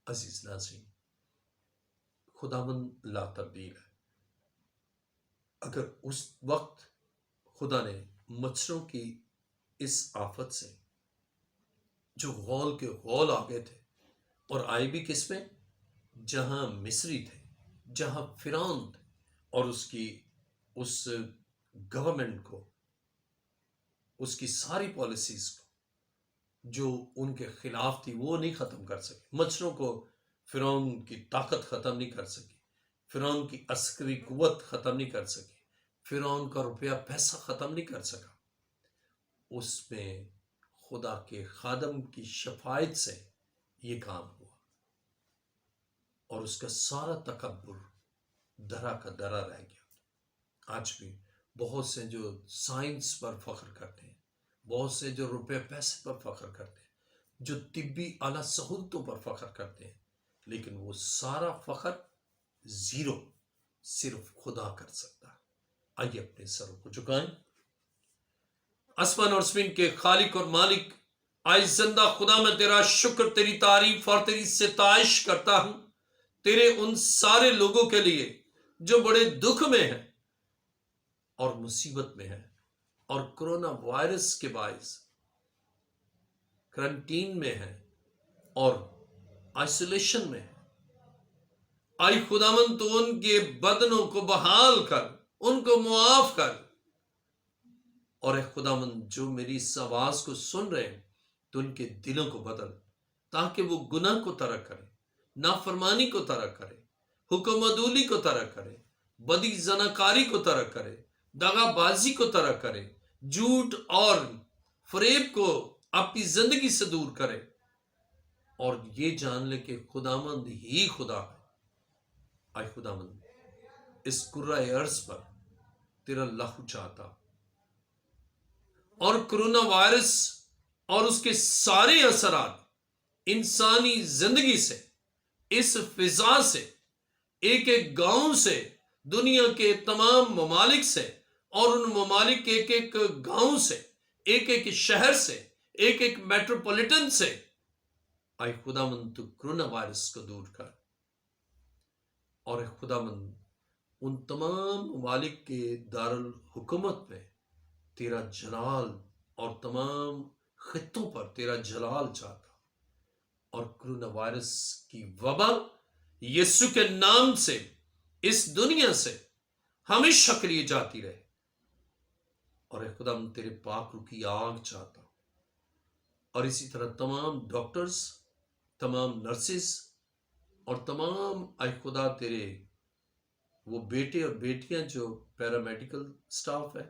عزیز ناظرین، خداوند لا تبدیل ہے۔ اگر اس وقت خدا نے مچھروں کی اس آفت سے، جو غول کے غول آ گئے تھے، اور آئے بھی کس میں؟ جہاں مصری تھے، جہاں فرعون تھے، اور اس گورنمنٹ کو، اس کی ساری پالیسیز کو جو ان کے خلاف تھی وہ نہیں ختم کر سکے۔ مچھروں کو فرعون کی طاقت ختم نہیں کر سکی، فرعون کی عسکری قوت ختم نہیں کر سکی، فرعون کا روپیہ پیسہ ختم نہیں کر سکا۔ اس میں خدا کے خادم کی شفاعت سے یہ کام ہوا، اور اس کا سارا تکبر درا کا درا رہ گیا۔ آج بھی بہت سے جو سائنس پر فخر کرتے ہیں، بہت سے جو روپے پیسے پر فخر کرتے ہیں، جو طبی اعلیٰ سہولتوں پر فخر کرتے ہیں، لیکن وہ سارا فخر زیرو صرف خدا کر سکتا ہے۔ آئیے اپنے سروں کو جھکائیں۔ آسمان اور زمین کے خالق اور مالک، آج زندہ خدا، میں تیرا شکر، تیری تعریف اور تیری ستائش کرتا ہوں تیرے ان سارے لوگوں کے لیے جو بڑے دکھ میں ہیں اور مصیبت میں ہیں اور کرونا وائرس کے باعث کرنٹین میں ہیں اور آئسولیشن میں ہیں۔ آئی خداوند تو ان کے بدنوں کو بحال کر، ان کو معاف کر، اور اے خداوند جو میری اس آواز کو سن رہے ہیں تو ان کے دلوں کو بدل، تاکہ وہ گناہ کو ترک کرے، نافرمانی کو ترک کرے، حکم عدولی کو ترک کرے، بدی زناکاری کو ترک کرے، دغا بازی کو ترک کرے، جھوٹ اور فریب کو اپنی زندگی سے دور کرے، اور یہ جان لے کہ خداوند ہی خدا ہے۔ آئے خداوند اس کرۂ ارض پر تیرا لہو چاہتا، اور کرونا وائرس اور اس کے سارے اثرات انسانی زندگی سے، اس فضا سے، ایک ایک گاؤں سے، دنیا کے تمام ممالک سے، اور ان ممالک کے ایک ایک گاؤں سے، ایک ایک شہر سے، ایک ایک میٹروپولیٹن سے، آئے خداوند تو کرونا وائرس کو دور کر، اور اے خداوند ان تمام ممالک کے دارالحکومت میں تیرا جلال، اور تمام خطوں پر تیرا جلال چاہتا، اور کرونا وائرس کی وبا یسوع کے نام سے اس دنیا سے ہمیشہ کے لیے جاتی رہے، اور اے خدا میں تیرے پاک روح کی آگ چاہتا ہوں، اور اسی طرح تمام ڈاکٹرز، تمام نرسز، اور تمام اے خدا تیرے وہ بیٹے اور بیٹیاں جو پیرامیڈیکل سٹاف ہے،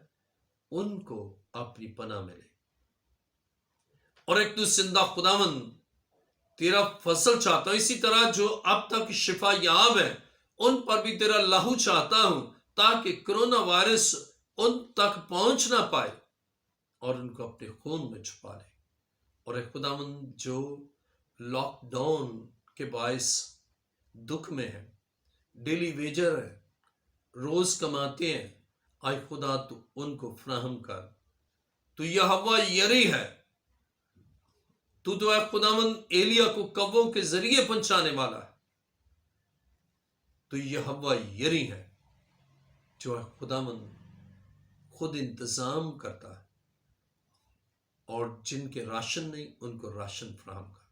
ان کو اپنی پناہ میں لے، اور ایک تو زندہ خداوند تیرا فضل چاہتا ہوں، اسی طرح جو اب تک شفا یاب ہے ان پر بھی تیرا لہو چاہتا ہوں، تاکہ کرونا وائرس ان تک پہنچ نہ پائے اور ان کو اپنے خون میں چھپا لے۔ اور اے خداوند جو لاک ڈاؤن کے باعث دکھ میں ہے، ڈیلی ویجر ہے، روز کماتے ہیں، آئے خدا تو ان کو فراہم کر، تو یہوہ یری ہے، تو اے خداوند ایلیا کو کبوں کے ذریعے پہنچانے والا ہے، تو یہوہ یری ہے جو اے خداوند خود انتظام کرتا ہے، اور جن کے راشن نہیں ان کو راشن فراہم کر،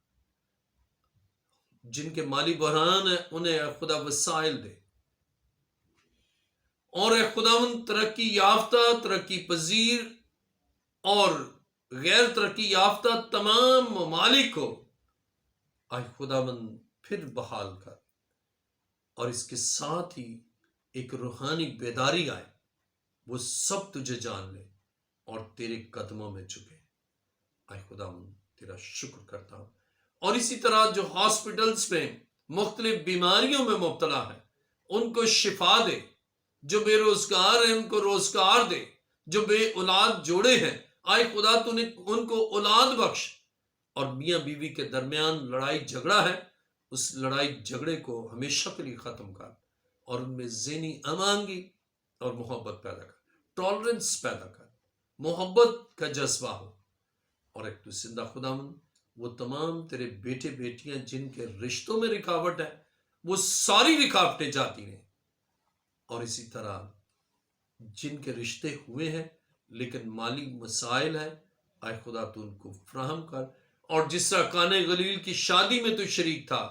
جن کے مالی بحران ہے انہیں اے خدا وسائل دے، اور اے خداوند ترقی یافتہ، ترقی پذیر اور غیر ترقی یافتہ تمام ممالک کو اے خداوند پھر بحال کر، اور اس کے ساتھ ہی ایک روحانی بیداری آئے، وہ سب تجھے جان لے اور تیرے قدموں میں جھکے۔ اے خداوند تیرا شکر کرتا ہوں، اور اسی طرح جو ہاسپٹلز میں مختلف بیماریوں میں مبتلا ہیں ان کو شفا دے، جو بے روزگار ہیں ان کو روزگار دے، جو بے اولاد جوڑے ہیں آئے خدا تو نے ان کو اولاد بخش، اور میاں بیوی کے درمیان لڑائی جھگڑا ہے اس لڑائی جھگڑے کو ہمیشہ کے لیے ختم کر، اور ان میں ذہنی امانگی اور محبت پیدا کر، ٹالرنس پیدا کر، محبت کا جذبہ ہو، اور ایک تو زندہ خداوند وہ تمام تیرے بیٹے بیٹیاں جن کے رشتوں میں رکاوٹ ہے وہ ساری رکاوٹیں جاتی رہیں، اور اسی طرح جن کے رشتے ہوئے ہیں لیکن مالی مسائل ہیں اے خدا تو ان کو فراہم کر، اور جس طرح کانے غلیل کی شادی میں تو شریک تھا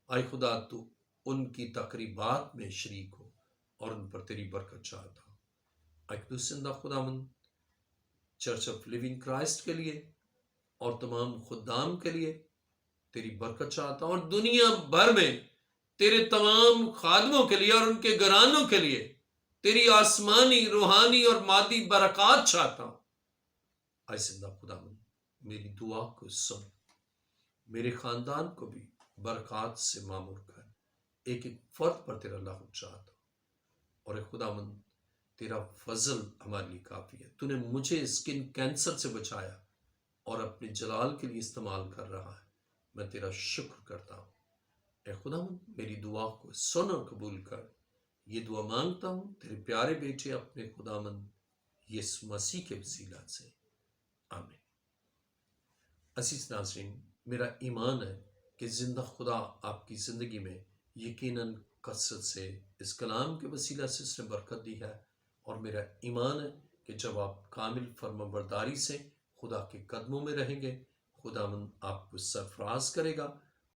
اے خدا تو ان کی تقریبات میں شریک ہو اور ان پر تیری برکت چاہتا ہوں۔ اے تو زندہ خداوند چرچ آف لیونگ کرائسٹ کے لیے اور تمام خدام کے لیے تیری برکت چاہتا ہوں، اور دنیا بھر میں تیرے تمام خادموں کے لیے اور ان کے گھرانوں کے لیے تیری آسمانی، روحانی اور مادی برکات چاہتا ہوں۔ اے زندہ خداوند میری دعا کو سن، میرے خاندان کو بھی برکات سے معمور کر، ایک ایک فرد پر تیرا لہو چاہتا ہوں، اور اے خداوند تیرا فضل ہمارے لیے کافی ہے. تو نے مجھے اسکن کینسر سے بچایا اور اپنے جلال کے لیے استعمال کر رہا ہے. میں تیرا شکر کرتا ہوں. اے خداوند میری دعا کو سن اور قبول کر. یہ دعا مانگتا ہوں تیرے پیارے بیٹے اپنے خداوند یسوع مسیح کے وسیلہ سے، آمین. عزیز ناظرین، میرا ایمان ہے کہ زندہ خدا آپ کی زندگی میں یقیناً کثرت سے اس کلام کے وسیلہ سے اس نے برکت دی ہے، اور میرا ایمان ہے کہ جب آپ کامل فرمانبرداری سے خدا کے قدموں میں رہیں گے، خداوند آپ کو سرفراز کرے گا